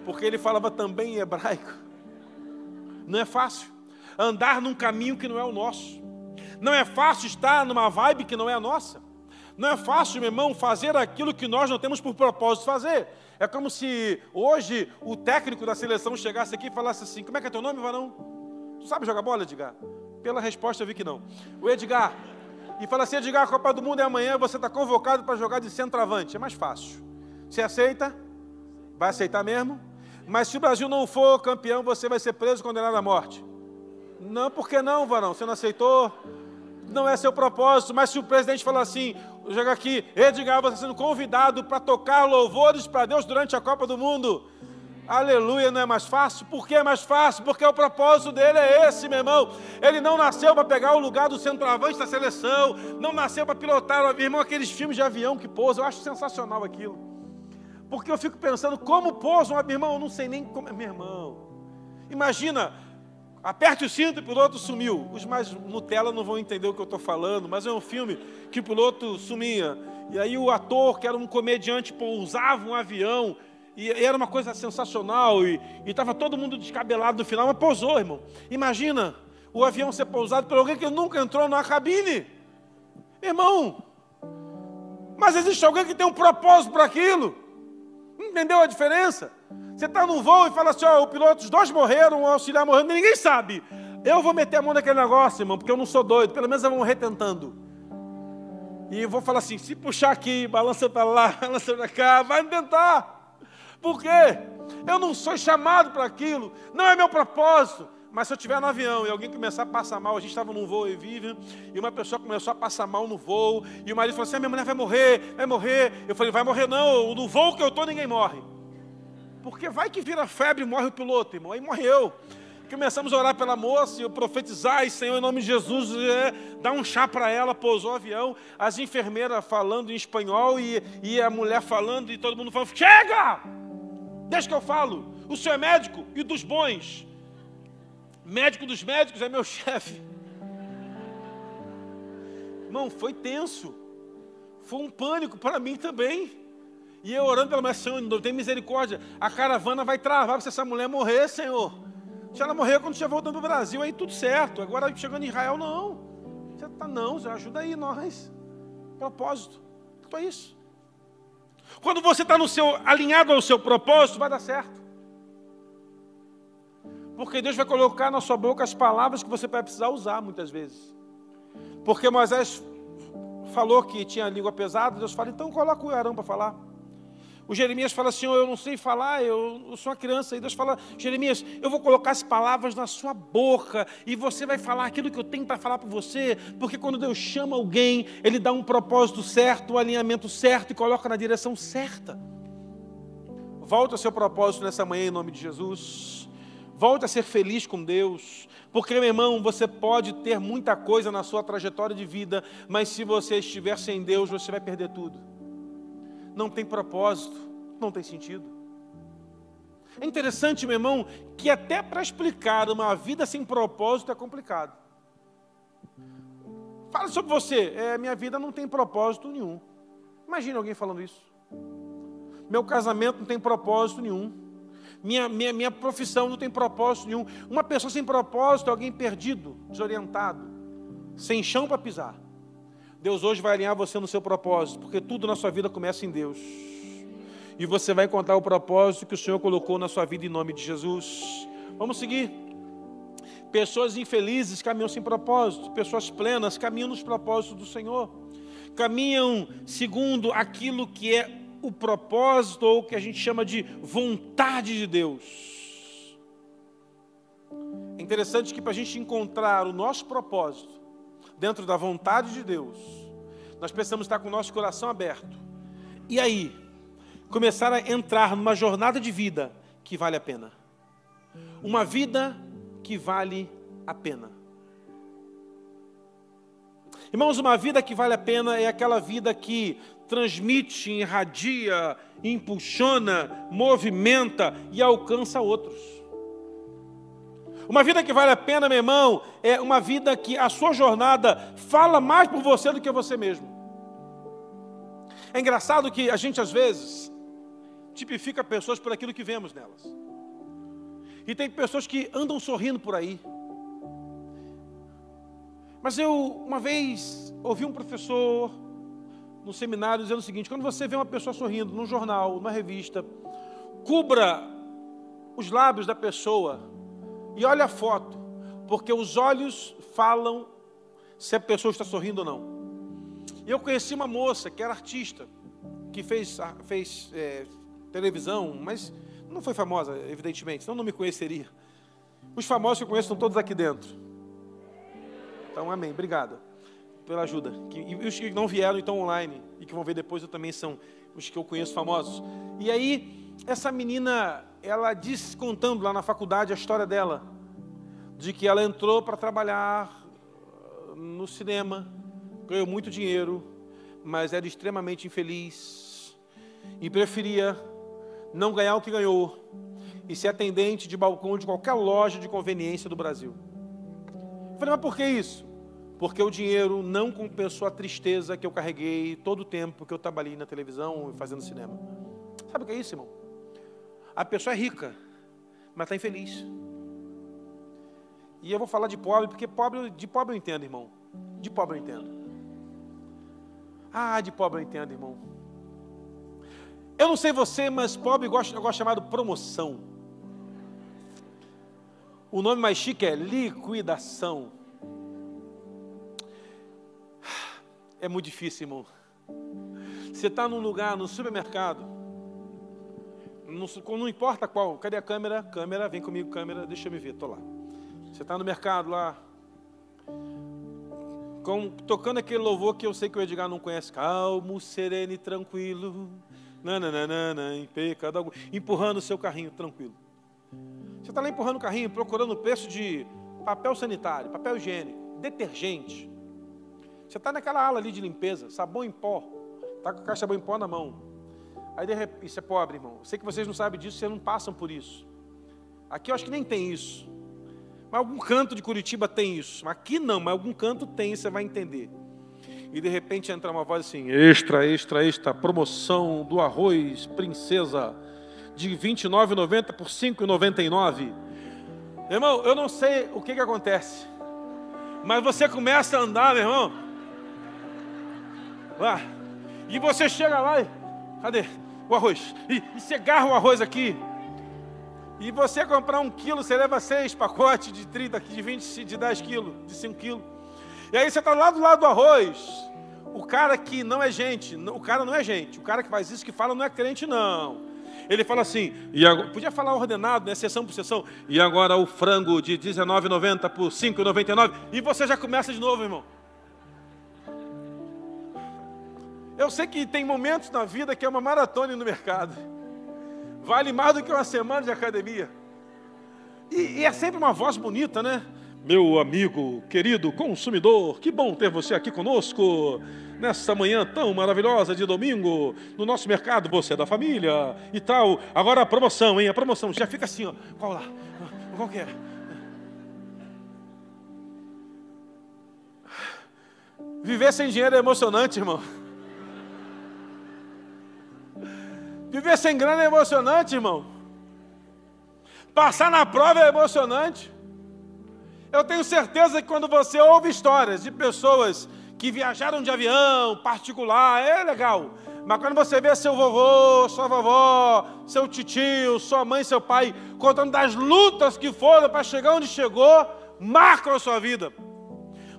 Porque ele falava também em hebraico. Não é fácil andar num caminho que não é o nosso. Não é fácil estar numa vibe que não é a nossa. Não é fácil, meu irmão, fazer aquilo que nós não temos por propósito fazer. É como se hoje o técnico da seleção chegasse aqui e falasse assim, como é que é teu nome, varão? Tu sabe jogar bola, Edgar? Pela resposta eu vi que não. O Edgar. E fala assim, Edgar, a Copa do Mundo é amanhã, você está convocado para jogar de centroavante. É mais fácil. Você aceita? Vai aceitar mesmo? Mas se o Brasil não for campeão, você vai ser preso e condenado à morte. Não, por que não, varão? Você não aceitou? Não é seu propósito, mas se o presidente falar assim, joga aqui, Edgar, você está sendo convidado para tocar louvores para Deus durante a Copa do Mundo. Aleluia, não é mais fácil? Por que é mais fácil? Porque o propósito dele é esse, meu irmão. Ele não nasceu para pegar o lugar do centroavante da seleção, não nasceu para pilotar o avião. Irmão, aqueles filmes de avião que pousam, eu acho sensacional aquilo. Porque eu fico pensando, como pousa um avião? Irmão, eu não sei nem como... Meu irmão, imagina, aperte o cinto e o piloto sumiu. Os mais Nutella não vão entender o que eu estou falando, mas é um filme que o piloto sumia. E aí o ator, que era um comediante, pousava um avião, e era uma coisa sensacional, e estava todo mundo descabelado no final, mas pousou, irmão. Imagina o avião ser pousado por alguém que nunca entrou na cabine. Irmão, mas existe alguém que tem um propósito para aquilo. Entendeu a diferença? Você está num voo e fala assim, ó, o piloto, os dois morreram, o auxiliar morreu, ninguém sabe. Eu vou meter a mão naquele negócio, irmão, porque eu não sou doido, pelo menos eu vou morrer tentando. E eu vou falar assim, se puxar aqui, balança para lá, balança para cá, vai tentar. Por quê? Eu não sou chamado para aquilo, não é meu propósito. Mas se eu estiver no avião e alguém começar a passar mal, a gente estava num voo e vive, e uma pessoa começou a passar mal no voo, e o marido falou assim, minha mulher vai morrer, vai morrer. Eu falei, vai morrer não, no voo que eu estou ninguém morre. Porque vai que vira febre e morre o piloto, irmão, aí morreu. Começamos a orar pela moça, e eu profetizar, e Senhor, em nome de Jesus, dá um chá para ela, pousou o avião, as enfermeiras falando em espanhol, e a mulher falando, e todo mundo falando, chega! Deixa que eu falo, o senhor é médico e dos bons. Médico dos médicos é meu chefe. Irmão, foi tenso. Foi um pânico para mim também. E eu orando pela minha Senhor, não tem misericórdia. A caravana vai travar se essa mulher morrer, Senhor. Se ela morrer quando estiver voltando para o Brasil, aí tudo certo. Agora chegando em Israel, não. Você tá, não, você ajuda aí nós. Propósito. Então é isso. Quando você está alinhado ao seu propósito, vai dar certo. Porque Deus vai colocar na sua boca as palavras que você vai precisar usar muitas vezes. Porque Moisés falou que tinha língua pesada, Deus fala, então coloca o Arão para falar. O Jeremias fala assim, eu não sei falar, eu sou uma criança. E Deus fala, Jeremias, eu vou colocar as palavras na sua boca e você vai falar aquilo que eu tenho para falar para você. Porque quando Deus chama alguém, Ele dá um propósito certo, um alinhamento certo e coloca na direção certa. Volte ao seu propósito nessa manhã em nome de Jesus. Volte a ser feliz com Deus. Porque, meu irmão, você pode ter muita coisa na sua trajetória de vida, mas se você estiver sem Deus, você vai perder tudo. Não tem propósito, não tem sentido. É interessante, meu irmão, que até para explicar uma vida sem propósito é complicado. Fala sobre você, minha vida não tem propósito nenhum. Imagina alguém falando isso. Meu casamento não tem propósito nenhum. Minha profissão não tem propósito nenhum. Uma pessoa sem propósito é alguém perdido, desorientado, sem chão para pisar. Deus hoje vai alinhar você no seu propósito, porque tudo na sua vida começa em Deus. E você vai encontrar o propósito que o Senhor colocou na sua vida em nome de Jesus. Vamos seguir. Pessoas infelizes caminham sem propósito. Pessoas plenas caminham nos propósitos do Senhor. Caminham segundo aquilo que é o propósito, ou o que a gente chama de vontade de Deus. É interessante que para a gente encontrar o nosso propósito, dentro da vontade de Deus, nós precisamos estar com o nosso coração aberto. E aí, começar a entrar numa jornada de vida que vale a pena. Uma vida que vale a pena. Irmãos, uma vida que vale a pena é aquela vida que transmite, irradia, impulsiona, movimenta e alcança outros. Uma vida que vale a pena, meu irmão, é uma vida que a sua jornada fala mais por você do que você mesmo. É engraçado que a gente, às vezes, tipifica pessoas por aquilo que vemos nelas. E tem pessoas que andam sorrindo por aí. Mas eu, uma vez, ouvi um professor no seminário dizendo o seguinte, quando você vê uma pessoa sorrindo num jornal, numa revista, cubra os lábios da pessoa e olhe a foto, porque os olhos falam se a pessoa está sorrindo ou não. Eu conheci uma moça que era artista, que fez televisão, mas não foi famosa, evidentemente, senão não me conheceria. Os famosos que eu conheço estão todos aqui dentro. Então, amém, obrigado pela ajuda. E os que não vieram, então online, e que vão ver depois, eu também são os que eu conheço famosos. E aí, essa menina, ela disse, contando lá na faculdade a história dela, de que ela entrou para trabalhar no cinema, ganhou muito dinheiro, mas era extremamente infeliz e preferia não ganhar o que ganhou e ser atendente de balcão de qualquer loja de conveniência do Brasil. Eu falei, mas por que isso? Porque o dinheiro não compensou a tristeza que eu carreguei todo o tempo que eu trabalhei na televisão e fazendo cinema. Sabe o que é isso, irmão? A pessoa é rica, mas está infeliz. E eu vou falar de pobre, porque de pobre eu entendo, irmão. De pobre eu entendo. De pobre eu entendo, irmão. Eu não sei você, mas pobre eu gosto chamado promoção. O nome mais chique é liquidação. É muito difícil, irmão. Você está num lugar, no supermercado, não importa qual. Cadê a câmera? Câmera, vem comigo, câmera, deixa eu me ver, estou lá. Você está no mercado lá, tocando aquele louvor que eu sei que o Edgar não conhece. Calmo, sereno e tranquilo, nananana, em pecado algum, empurrando o seu carrinho, tranquilo. Você está lá empurrando o carrinho, procurando o preço de papel sanitário, papel higiênico, detergente. Você está naquela ala ali de limpeza, sabão em pó, está com a caixa de sabão em pó na mão. Aí de repente, isso é pobre, irmão. Eu sei que vocês não sabem disso, vocês não passam por isso. Aqui eu acho que nem tem isso. Mas algum canto de Curitiba tem isso. Aqui não, mas algum canto tem, você vai entender. E de repente entra uma voz assim, extra, extra, extra, promoção do arroz princesa de R$ 29,90 por R$ 5,99. Irmão, eu não sei o que acontece, mas você começa a andar, meu irmão, lá, e você chega lá e, cadê o arroz? E você agarra o arroz aqui, e você comprar 1 quilo, você leva 6 pacotes de 30, de 20, de 10 quilos, de 5 quilos. E aí você está lá do lado do arroz. O cara que não é gente, o cara não é gente. O cara que faz isso, que fala, não é crente, não. Ele fala assim, e agora, podia falar ordenado, né, sessão por sessão. E agora o frango de R$19,90 por R$5,99. E você já começa de novo, irmão. Eu sei que tem momentos na vida que é uma maratona no mercado. Vale mais do que uma semana de academia. E é sempre uma voz bonita, né? Meu amigo, querido consumidor, que bom ter você aqui conosco nessa manhã tão maravilhosa de domingo, no nosso mercado, você é da família e tal. Agora a promoção, hein? A promoção, já fica assim, ó. Qual lá? Qual que é? Viver sem dinheiro é emocionante, irmão. Viver sem grana é emocionante, irmão. Passar na prova é emocionante. Eu tenho certeza que quando você ouve histórias de pessoas que viajaram de avião particular, é legal. Mas quando você vê seu vovô, sua vovó, seu titio, sua mãe, seu pai, contando das lutas que foram para chegar onde chegou, marcam a sua vida.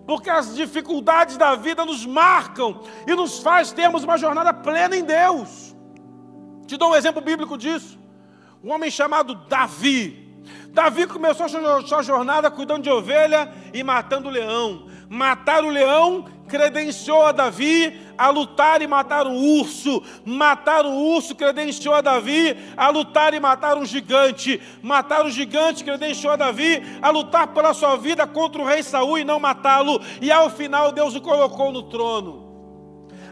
Porque as dificuldades da vida nos marcam e nos faz termos uma jornada plena em Deus. Te dou um exemplo bíblico disso. Um homem chamado Davi. Davi começou a sua jornada cuidando de ovelha e matando o leão. Matar o leão credenciou a Davi a lutar e matar um urso. Matar um urso credenciou a Davi a lutar e matar um gigante. Matar um gigante credenciou a Davi a lutar pela sua vida contra o rei Saul e não matá-lo. E ao final Deus o colocou no trono.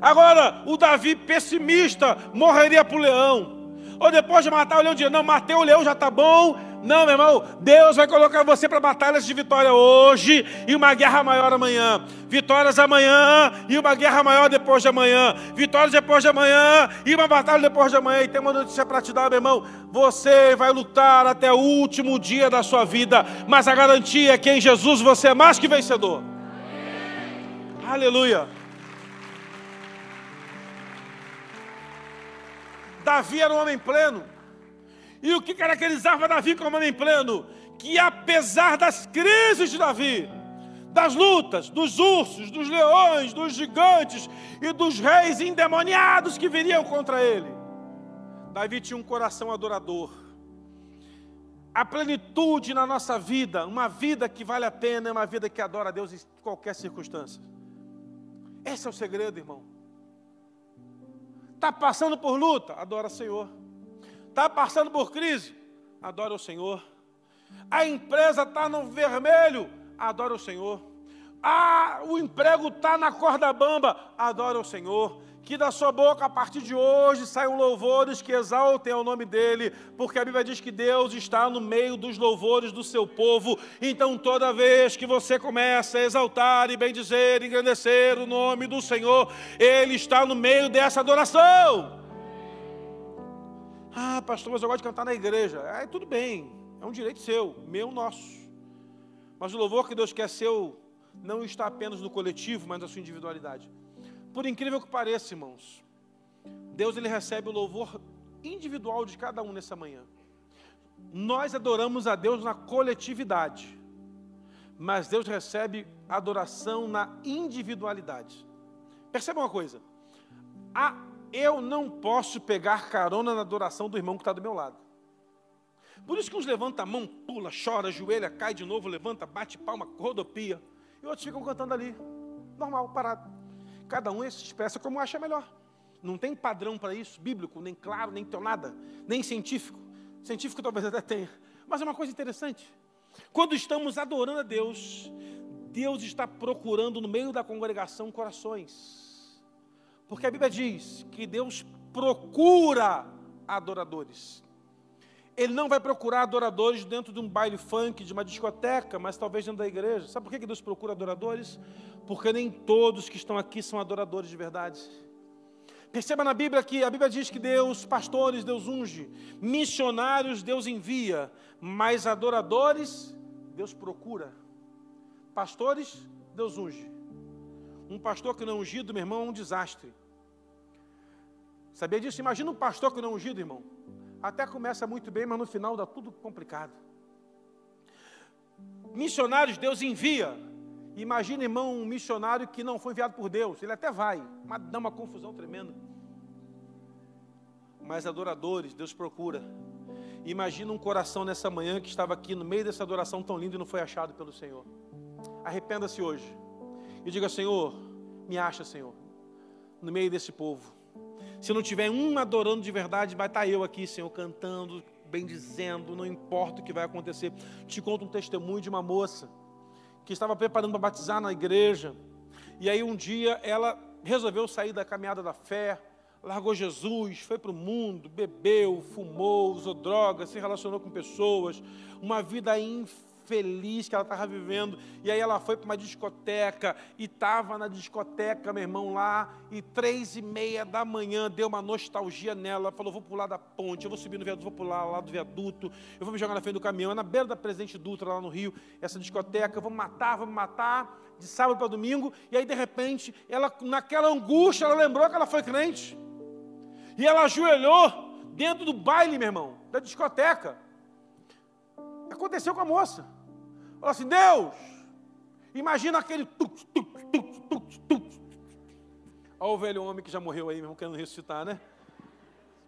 Agora, o Davi pessimista morreria para o leão. Ou depois de matar o leão, dizia, não, matei o leão, já está bom. Não, meu irmão, Deus vai colocar você para batalhas de vitória hoje e uma guerra maior amanhã. Vitórias amanhã e uma guerra maior depois de amanhã. Vitórias depois de amanhã e uma batalha depois de amanhã. E tem uma notícia para te dar, meu irmão. Você vai lutar até o último dia da sua vida, mas a garantia é que em Jesus você é mais que vencedor. Aleluia. Davi era um homem pleno. E o que caracterizava Davi como homem pleno? Que apesar das crises de Davi, das lutas, dos ursos, dos leões, dos gigantes e dos reis endemoniados que viriam contra ele, Davi tinha um coração adorador. A plenitude na nossa vida, uma vida que vale a pena, é uma vida que adora a Deus em qualquer circunstância. Esse é o segredo, irmão. Está passando por luta? Adora o Senhor. Está passando por crise? Adora o Senhor. A empresa está no vermelho? Adora o Senhor. O emprego está na corda bamba? Adora o Senhor. Que da sua boca, a partir de hoje, saiam louvores que exaltem ao nome dEle, porque a Bíblia diz que Deus está no meio dos louvores do seu povo. Então, toda vez que você começa a exaltar e bendizer, engrandecer o nome do Senhor, Ele está no meio dessa adoração. Pastor, mas eu gosto de cantar na igreja. Tudo bem, é um direito seu, meu, nosso. Mas o louvor que Deus quer seu não está apenas no coletivo, mas na sua individualidade. Por incrível que pareça, irmãos, Deus ele recebe o louvor individual de cada um nessa manhã. Nós adoramos a Deus na coletividade, mas Deus recebe adoração na individualidade. Perceba uma coisa, eu não posso pegar carona na adoração do irmão que está do meu lado. Por isso que uns levantam a mão, pula, chora, ajoelha, cai de novo, levanta, bate palma, rodopia, e outros ficam cantando ali, normal, parado. Cada um se expressa como acha melhor. Não tem padrão para isso, bíblico, nem claro, nem nada, nem científico. Científico talvez até tenha. Mas é uma coisa interessante. Quando estamos adorando a Deus, Deus está procurando no meio da congregação corações. Porque a Bíblia diz que Deus procura adoradores. Ele não vai procurar adoradores dentro de um baile funk, de uma discoteca, mas talvez dentro da igreja. Sabe por que Deus procura adoradores? Porque nem todos que estão aqui são adoradores de verdade. Perceba na Bíblia que a Bíblia diz que Deus, pastores, Deus unge, missionários, Deus envia, mas adoradores, Deus procura. Pastores, Deus unge. Um pastor que não é ungido, meu irmão, é um desastre. Sabia disso? Imagina um pastor que não é ungido, irmão. Até começa muito bem, mas no final dá tudo complicado. Missionários, Deus envia. Imagina, irmão, um missionário que não foi enviado por Deus. Ele até vai, mas dá uma confusão tremenda. Mas adoradores, Deus procura. Imagina um coração nessa manhã que estava aqui no meio dessa adoração tão linda e não foi achado pelo Senhor. Arrependa-se hoje. E diga, Senhor, me acha, Senhor, no meio desse povo. Se não tiver um adorando de verdade, vai estar eu aqui, Senhor, cantando, bendizendo, não importa o que vai acontecer. Te conto um testemunho de uma moça que estava preparando para batizar na igreja. E aí um dia ela resolveu sair da caminhada da fé, largou Jesus, foi para o mundo, bebeu, fumou, usou drogas, se relacionou com pessoas, uma vida infeliz que ela estava vivendo. E aí ela foi para uma discoteca e estava na discoteca, meu irmão, lá, e 3:30 da manhã deu uma nostalgia nela. Ela falou, vou pular da ponte, eu vou subir no viaduto, vou pular lá do viaduto, eu vou me jogar na frente do caminhão, é na beira da Presidente Dutra, lá no Rio, essa discoteca, vamos matar, de sábado para domingo. E aí de repente, ela, naquela angústia, ela lembrou que ela foi crente, e ela ajoelhou dentro do baile, meu irmão, da discoteca. Aconteceu com a moça. Falou assim, Deus, imagina aquele Olha o velho homem que já morreu aí, meu irmão, querendo ressuscitar, né?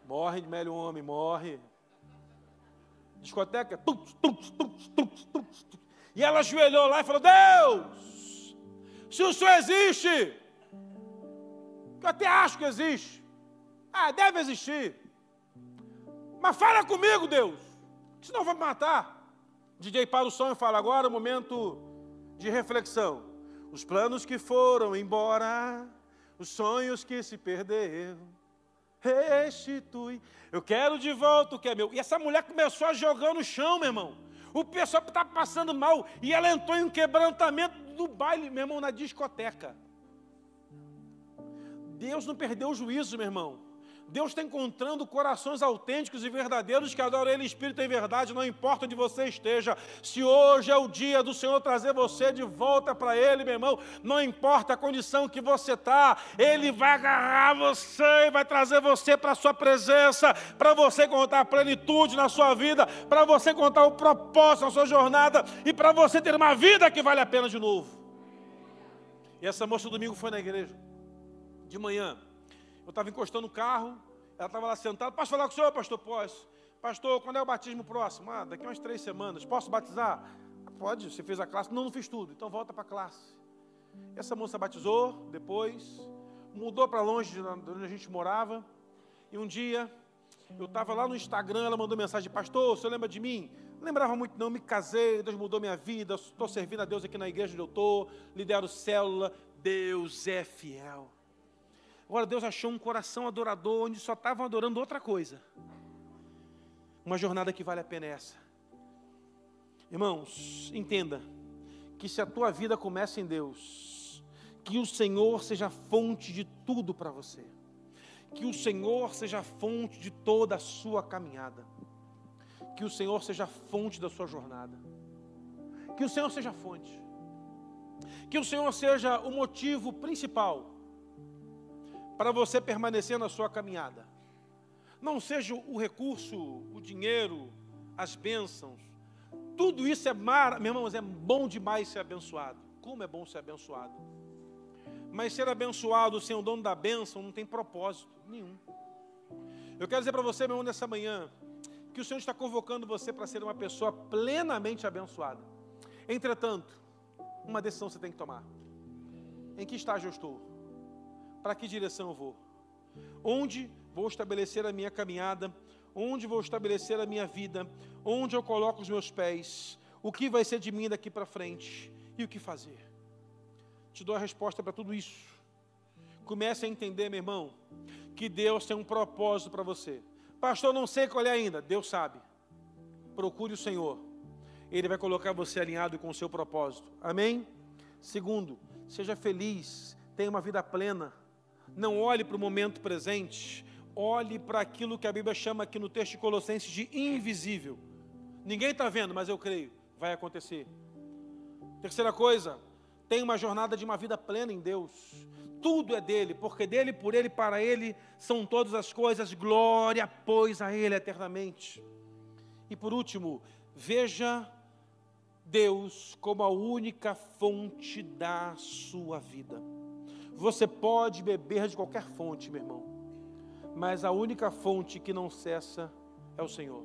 Morre de velho homem, morre. Discoteca, E ela ajoelhou lá e falou, Deus, se o Senhor existe, eu até acho que existe, deve existir, mas fala comigo, Deus, senão eu vou me matar. DJ para o som e fala, agora é o momento de reflexão. Os planos que foram embora, os sonhos que se perderam, restitui. Eu quero de volta o que é meu. E essa mulher começou a jogar no chão, meu irmão. O pessoal estava passando mal e ela entrou em um quebrantamento do baile, meu irmão, na discoteca. Deus não perdeu o juízo, meu irmão. Deus está encontrando corações autênticos e verdadeiros que adoram Ele em espírito e em verdade, não importa onde você esteja. Se hoje é o dia do Senhor trazer você de volta para Ele, meu irmão, não importa a condição que você está, Ele vai agarrar você e vai trazer você para a sua presença, para você contar a plenitude na sua vida, para você contar o propósito na sua jornada e para você ter uma vida que vale a pena de novo. E essa moça domingo foi na igreja, de manhã. Eu estava encostando o carro, ela estava lá sentada. Posso falar com o senhor, pastor? Posso. Pastor, quando é o batismo próximo? Daqui a umas 3 semanas. Posso batizar? Pode, você fez a classe. Não fiz tudo, então volta para a classe. Essa moça batizou, depois, mudou para longe de onde a gente morava. E um dia, Eu estava lá no Instagram, ela mandou mensagem: pastor, o senhor lembra de mim? Não lembrava muito não, me casei, Deus mudou minha vida, estou servindo a Deus aqui na igreja onde eu estou, lidero célula, Deus é fiel. Agora Deus achou um coração adorador, onde só estavam adorando outra coisa. Uma jornada que vale a pena é essa. Irmãos, entenda, que se a tua vida começa em Deus, que o Senhor seja a fonte de tudo para você. Que o Senhor seja a fonte de toda a sua caminhada. Que o Senhor seja a fonte da sua jornada. Que o Senhor seja a fonte. Que o Senhor seja o motivo principal para você permanecer na sua caminhada. Não seja o recurso, o dinheiro, as bênçãos. Tudo isso é meus irmãos, é bom demais ser abençoado. Como é bom ser abençoado. Mas ser abençoado sem o dono da bênção não tem propósito nenhum. Eu quero dizer para você, meu irmão, nessa manhã, que o Senhor está convocando você para ser uma pessoa plenamente abençoada. Entretanto, uma decisão você tem que tomar. Em que estágio eu estou? Para que direção eu vou? Onde vou estabelecer a minha caminhada? Onde vou estabelecer a minha vida? Onde eu coloco os meus pés? O que vai ser de mim daqui para frente? E o que fazer? Te dou a resposta para tudo isso. Comece a entender, meu irmão, que Deus tem um propósito para você. Pastor, não sei qual é ainda. Deus sabe. Procure o Senhor. Ele vai colocar você alinhado com o seu propósito. Amém? Segundo, seja feliz. Tenha uma vida plena. Não olhe para o momento presente. Olhe para aquilo que a Bíblia chama aqui no texto de Colossenses de invisível. Ninguém está vendo, mas eu creio. Vai acontecer. Terceira coisa, tenha uma jornada de uma vida plena em Deus. Tudo é dele, porque dele, por ele, para ele são todas as coisas. Glória, pois, a ele eternamente. E por último, veja Deus como a única fonte da sua vida. Você pode beber de qualquer fonte, meu irmão, mas a única fonte que não cessa é o Senhor.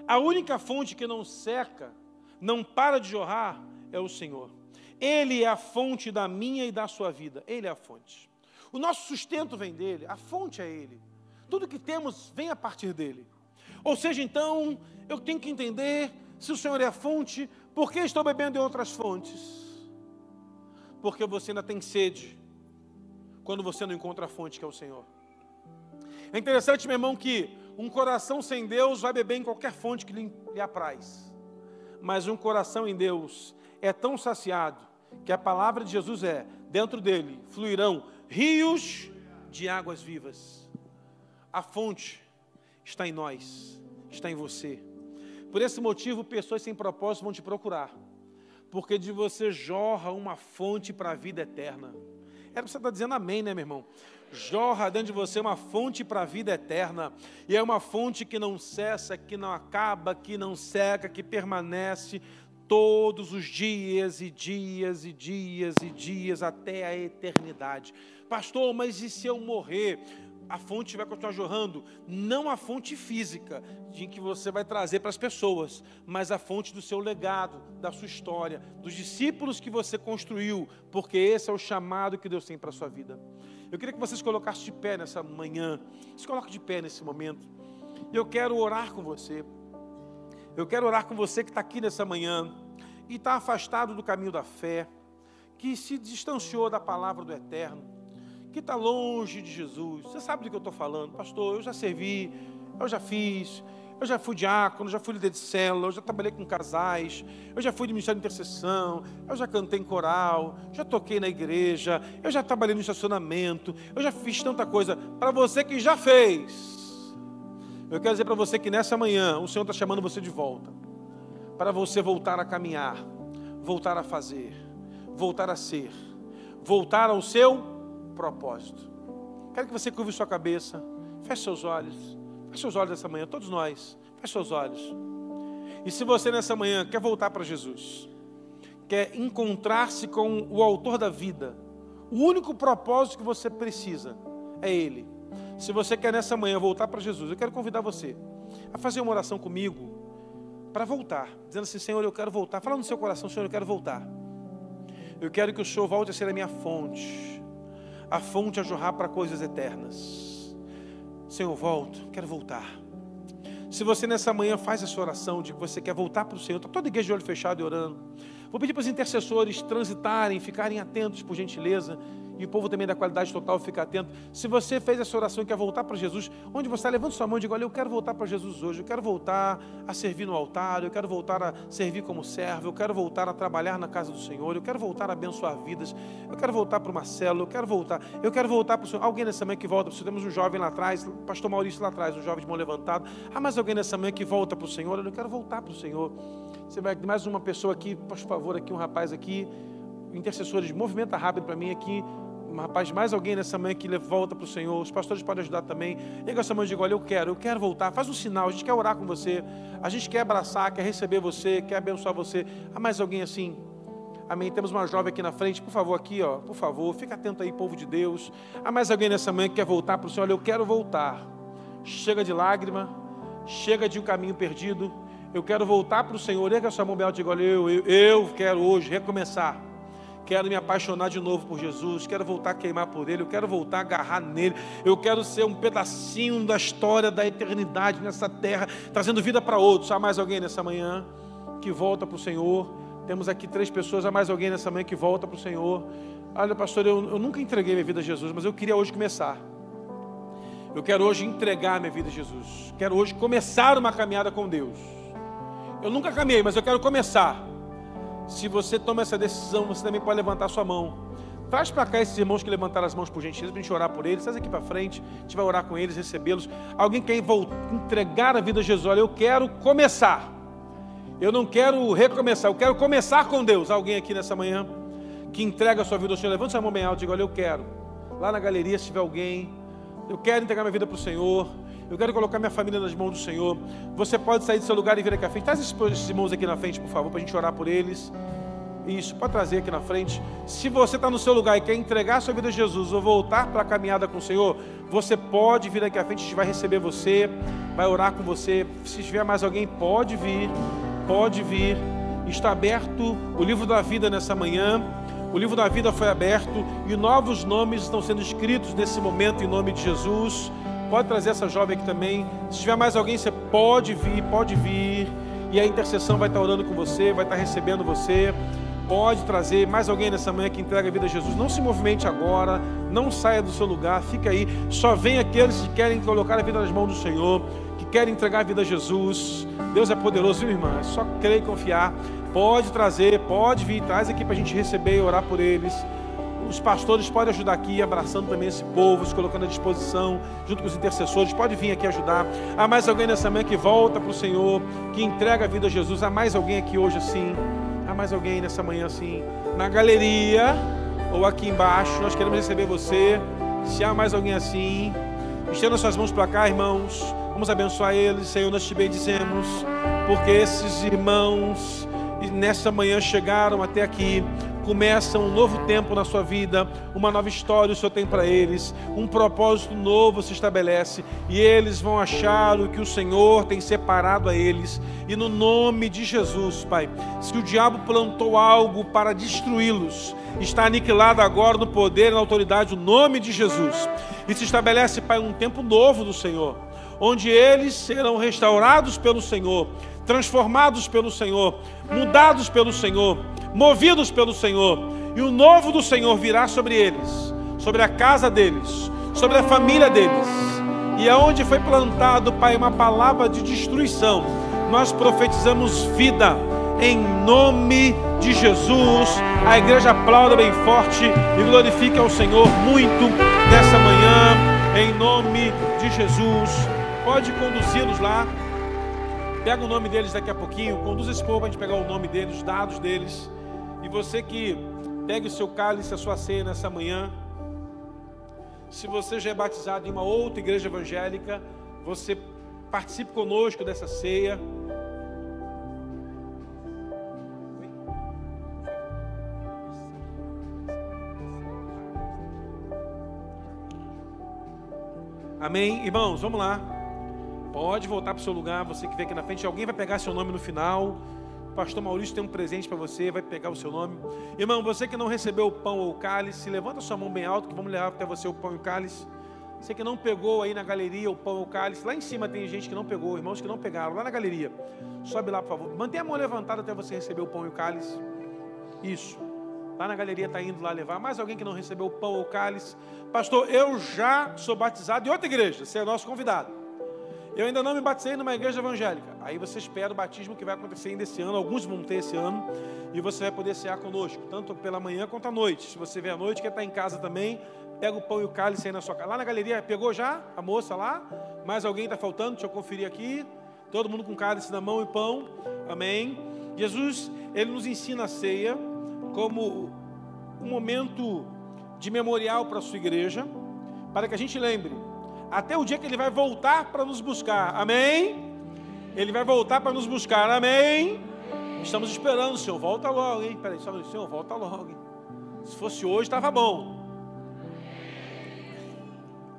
A única fonte que não seca, não para de jorrar, é o Senhor. Ele é a fonte da minha e da sua vida. Ele é a fonte. O nosso sustento vem dele, a fonte é ele. Tudo que temos vem a partir dele. Ou seja, então, eu tenho que entender, se o Senhor é a fonte, por que estou bebendo em outras fontes? Porque você ainda tem sede, quando você não encontra a fonte que é o Senhor. É interessante, meu irmão, que um coração sem Deus vai beber em qualquer fonte que lhe apraz. Mas um coração em Deus é tão saciado, que a palavra de Jesus é, dentro dele fluirão rios de águas vivas. A fonte está em nós, está em você. Por esse motivo, pessoas sem propósito vão te procurar, porque de você jorra uma fonte para a vida eterna. Era o que você está dizendo amém, né, meu irmão? Jorra dentro de você uma fonte para a vida eterna, e é uma fonte que não cessa, que não acaba, que não seca, que permanece todos os dias e dias e dias e dias até a eternidade. Pastor, mas e se eu morrer? A fonte vai continuar jorrando, não a fonte física, de que você vai trazer para as pessoas, mas a fonte do seu legado, da sua história, dos discípulos que você construiu, porque esse é o chamado que Deus tem para a sua vida. Eu queria que vocês colocassem de pé nessa manhã, se coloquem de pé nesse momento, e eu quero orar com você. Eu quero orar com você que está aqui nessa manhã, e está afastado do caminho da fé, que se distanciou da palavra do Eterno, que está longe de Jesus. Você sabe do que eu estou falando, pastor? Eu já servi, eu já fiz, eu já fui diácono, já fui líder de célula, eu já trabalhei com casais, eu já fui de ministério de intercessão, eu já cantei em coral, já toquei na igreja, eu já trabalhei no estacionamento, eu já fiz tanta coisa. Para você que já fez, eu quero dizer para você que nessa manhã o Senhor está chamando você de volta, para você voltar a caminhar, voltar a fazer, voltar a ser, voltar ao seu propósito. Quero que você curve sua cabeça, feche seus olhos nessa manhã, todos nós, feche seus olhos. E se você nessa manhã quer voltar para Jesus, quer encontrar-se com o autor da vida, o único propósito que você precisa é Ele. Se você quer nessa manhã voltar para Jesus, eu quero convidar você a fazer uma oração comigo, para voltar, dizendo assim: Senhor, eu quero voltar. Fala no seu coração: Senhor, eu quero voltar. Eu quero que o Senhor volte a ser a minha fonte, a fonte a jorrar para coisas eternas. Senhor, volto, quero voltar. Se você nessa manhã faz essa oração de que você quer voltar para o Senhor, está toda a igreja de olho fechado e orando. Vou pedir para os intercessores transitarem, ficarem atentos, por gentileza. E o povo também da qualidade total fica atento. Se você fez essa oração e quer voltar para Jesus, onde você está, levante sua mão e diga: olha, eu quero voltar para Jesus hoje. Eu quero voltar a servir no altar. Eu quero voltar a servir como servo. Eu quero voltar a trabalhar na casa do Senhor. Eu quero voltar a abençoar vidas. Eu quero voltar para uma célula. Eu quero voltar para o Senhor. Alguém nessa manhã que volta para o Senhor? Temos um jovem lá atrás, pastor Maurício lá atrás, um jovem de mão levantada. Mais alguém nessa manhã que volta para o Senhor? Eu quero voltar para o Senhor. Você vai, mais uma pessoa aqui, por favor, aqui um rapaz aqui, intercessores, movimenta rápido para mim aqui. Rapaz, mais alguém nessa manhã que volta para o Senhor. Os pastores podem ajudar também. Liga essa mão e diga: olha, eu quero voltar. Faz um sinal, a gente quer orar com você. A gente quer abraçar, quer receber você, quer abençoar você. Há mais alguém assim? Amém. Temos uma jovem aqui na frente, por favor, aqui, ó, por favor, fica atento aí, povo de Deus. Há mais alguém nessa manhã que quer voltar para o Senhor? Olha, eu quero voltar. Chega de lágrima, chega de um caminho perdido. Eu quero voltar para o Senhor. Liga essa mão bem alta e diga: olha, eu quero hoje recomeçar. Quero me apaixonar de novo por Jesus, quero voltar a queimar por Ele, eu quero voltar a agarrar nele, eu quero ser um pedacinho da história da eternidade nessa terra, trazendo vida para outros. Há mais alguém nessa manhã que volta para o Senhor? Temos aqui 3 pessoas. Há mais alguém nessa manhã que volta para o Senhor? Olha, pastor, eu nunca entreguei minha vida a Jesus, mas eu queria hoje começar. Eu quero hoje entregar minha vida a Jesus. Quero hoje começar uma caminhada com Deus. Eu nunca caminhei, mas eu quero começar. Se você toma essa decisão, você também pode levantar sua mão. Traz para cá esses irmãos que levantaram as mãos por gentileza, para a gente orar por eles. Traz aqui para frente, a gente vai orar com eles, recebê-los. Alguém quer entregar a vida a Jesus? Olha, eu quero começar. Eu não quero recomeçar, eu quero começar com Deus. Alguém aqui nessa manhã que entrega a sua vida ao Senhor? Levanta sua mão bem alta e diga: olha, eu quero. Lá na galeria, se tiver alguém, eu quero entregar minha vida para o Senhor. Eu quero colocar minha família nas mãos do Senhor. Você pode sair do seu lugar e vir aqui à frente. Traz esses irmãos aqui na frente, por favor, para a gente orar por eles. Isso, pode trazer aqui na frente. Se você está no seu lugar e quer entregar a sua vida a Jesus ou voltar para a caminhada com o Senhor, você pode vir aqui à frente, a gente vai receber você, vai orar com você. Se tiver mais alguém, pode vir, pode vir. Está aberto o livro da vida nessa manhã. O livro da vida foi aberto e novos nomes estão sendo escritos nesse momento em nome de Jesus. Pode trazer essa jovem aqui também. Se tiver mais alguém, você pode vir. E a intercessão vai estar orando com você, vai estar recebendo você. Pode trazer mais alguém nessa manhã que entrega a vida a Jesus. Não se movimente agora, não saia do seu lugar, fica aí. Só vem aqueles que querem colocar a vida nas mãos do Senhor, que querem entregar a vida a Jesus. Deus é poderoso, viu, irmã? É só crer e confiar. Pode trazer, pode vir, traz aqui para a gente receber e orar por eles. Os pastores podem ajudar aqui, abraçando também esse povo, se colocando à disposição, junto com os intercessores. Pode vir aqui ajudar. Há mais alguém nessa manhã que volta para o Senhor, que entrega a vida a Jesus. Há mais alguém aqui hoje assim? Há mais alguém nessa manhã assim? Na galeria ou aqui embaixo, nós queremos receber você. Se há mais alguém assim, estenda suas mãos para cá, irmãos. Vamos abençoar eles. Senhor, nós te bendizemos, porque esses irmãos nessa manhã chegaram até aqui. Começa um novo tempo na sua vida, uma nova história o Senhor tem para eles, um propósito novo se estabelece e eles vão achar o que o Senhor tem separado a eles. E no nome de Jesus, Pai, se o diabo plantou algo para destruí-los, está aniquilado agora no poder e na autoridade do nome de Jesus. E se estabelece, Pai, um tempo novo do Senhor, onde eles serão restaurados pelo Senhor, transformados pelo Senhor, mudados pelo Senhor, movidos pelo Senhor, e o novo do Senhor virá sobre eles, sobre a casa deles, sobre a família deles. E aonde foi plantado, Pai, uma palavra de destruição, nós profetizamos vida em nome de Jesus. A igreja aplauda bem forte e glorifica ao Senhor muito nessa manhã, em nome de Jesus. Pode conduzi-los lá. Pega o nome deles daqui a pouquinho, conduz esse povo para a gente pegar o nome deles, os dados deles. E você que pegue o seu cálice, a sua ceia nessa manhã. Se você já é batizado em uma outra igreja evangélica, você participe conosco dessa ceia. Amém? Irmãos, vamos lá. Pode voltar para o seu lugar, você que vem aqui na frente. Alguém vai pegar seu nome no final. O pastor Maurício tem um presente para você, vai pegar o seu nome. Irmão, você que não recebeu o pão ou o cálice, levanta sua mão bem alto, que vamos levar até você o pão e o cálice. Você que não pegou aí na galeria o pão ou o cálice, lá em cima tem gente que não pegou, irmãos que não pegaram, lá na galeria. Sobe lá, por favor. Mantenha a mão levantada até você receber o pão e o cálice. Isso. Lá na galeria está indo lá levar. Mais alguém que não recebeu o pão ou o cálice? Pastor, eu já sou batizado em outra igreja, você é nosso convidado. Eu ainda não me batizei numa igreja evangélica. Aí você espera o batismo que vai acontecer ainda esse ano, alguns vão ter esse ano, e você vai poder cear conosco, tanto pela manhã quanto à noite. Se você vier à noite, quer estar em casa também, pega o pão e o cálice aí na sua casa. Lá na galeria, pegou já a moça lá? Mais alguém está faltando? Deixa eu conferir aqui. Todo mundo com cálice na mão e pão. Amém. Jesus, Ele nos ensina a ceia como um momento de memorial para a sua igreja, para que a gente lembre, até o dia que Ele vai voltar para nos buscar. Amém? Ele vai voltar para nos buscar. Amém? Estamos esperando, Senhor. Volta logo, hein? Peraí, só um minuto, Senhor, volta logo, hein? Se fosse hoje, estava bom.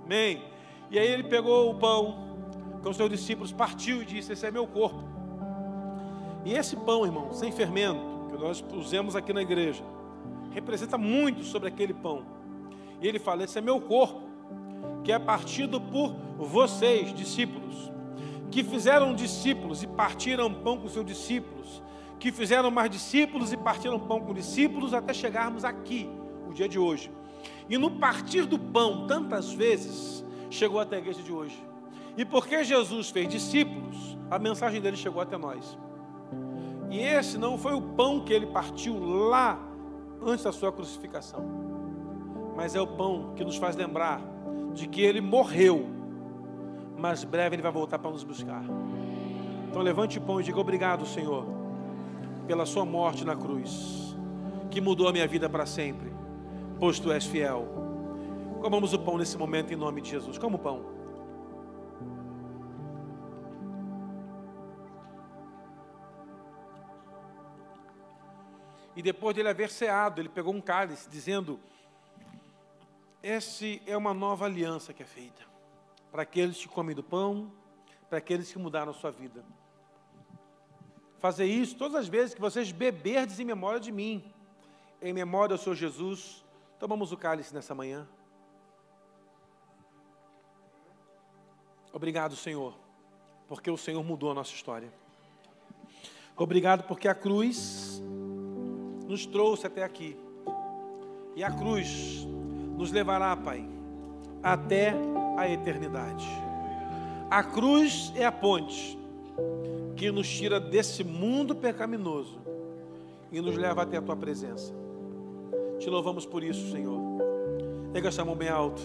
Amém? E aí Ele pegou o pão com os seus discípulos, partiu e disse: esse é meu corpo. E esse pão, irmão, sem fermento, que nós usamos aqui na igreja, representa muito sobre aquele pão. E Ele fala: esse é meu corpo, que é partido por vocês, discípulos, que fizeram discípulos e partiram pão com seus discípulos, que fizeram mais discípulos e partiram pão com discípulos, até chegarmos aqui, o dia de hoje. E no partir do pão, tantas vezes, chegou até a igreja de hoje. E porque Jesus fez discípulos, a mensagem dele chegou até nós. E esse não foi o pão que Ele partiu lá, antes da sua crucificação, mas é o pão que nos faz lembrar de que Ele morreu, mas breve Ele vai voltar para nos buscar. Então levante o pão e diga: obrigado, Senhor, pela sua morte na cruz, que mudou a minha vida para sempre, pois Tu és fiel. Comamos o pão nesse momento em nome de Jesus. Como o pão. E depois de Ele haver ceado, Ele pegou um cálice, dizendo: essa é uma nova aliança que é feita para aqueles que comem do pão, para aqueles que mudaram a sua vida. Fazer isso todas as vezes que vocês beberdes em memória de mim, em memória ao Senhor Jesus. Tomamos o cálice nessa manhã. Obrigado, Senhor, porque o Senhor mudou a nossa história. Obrigado porque a cruz nos trouxe até aqui. E a cruz nos levará, Pai, até a eternidade. A cruz é a ponte que nos tira desse mundo pecaminoso e nos leva até a Tua presença. Te louvamos por isso, Senhor. Pega essa mão bem alto.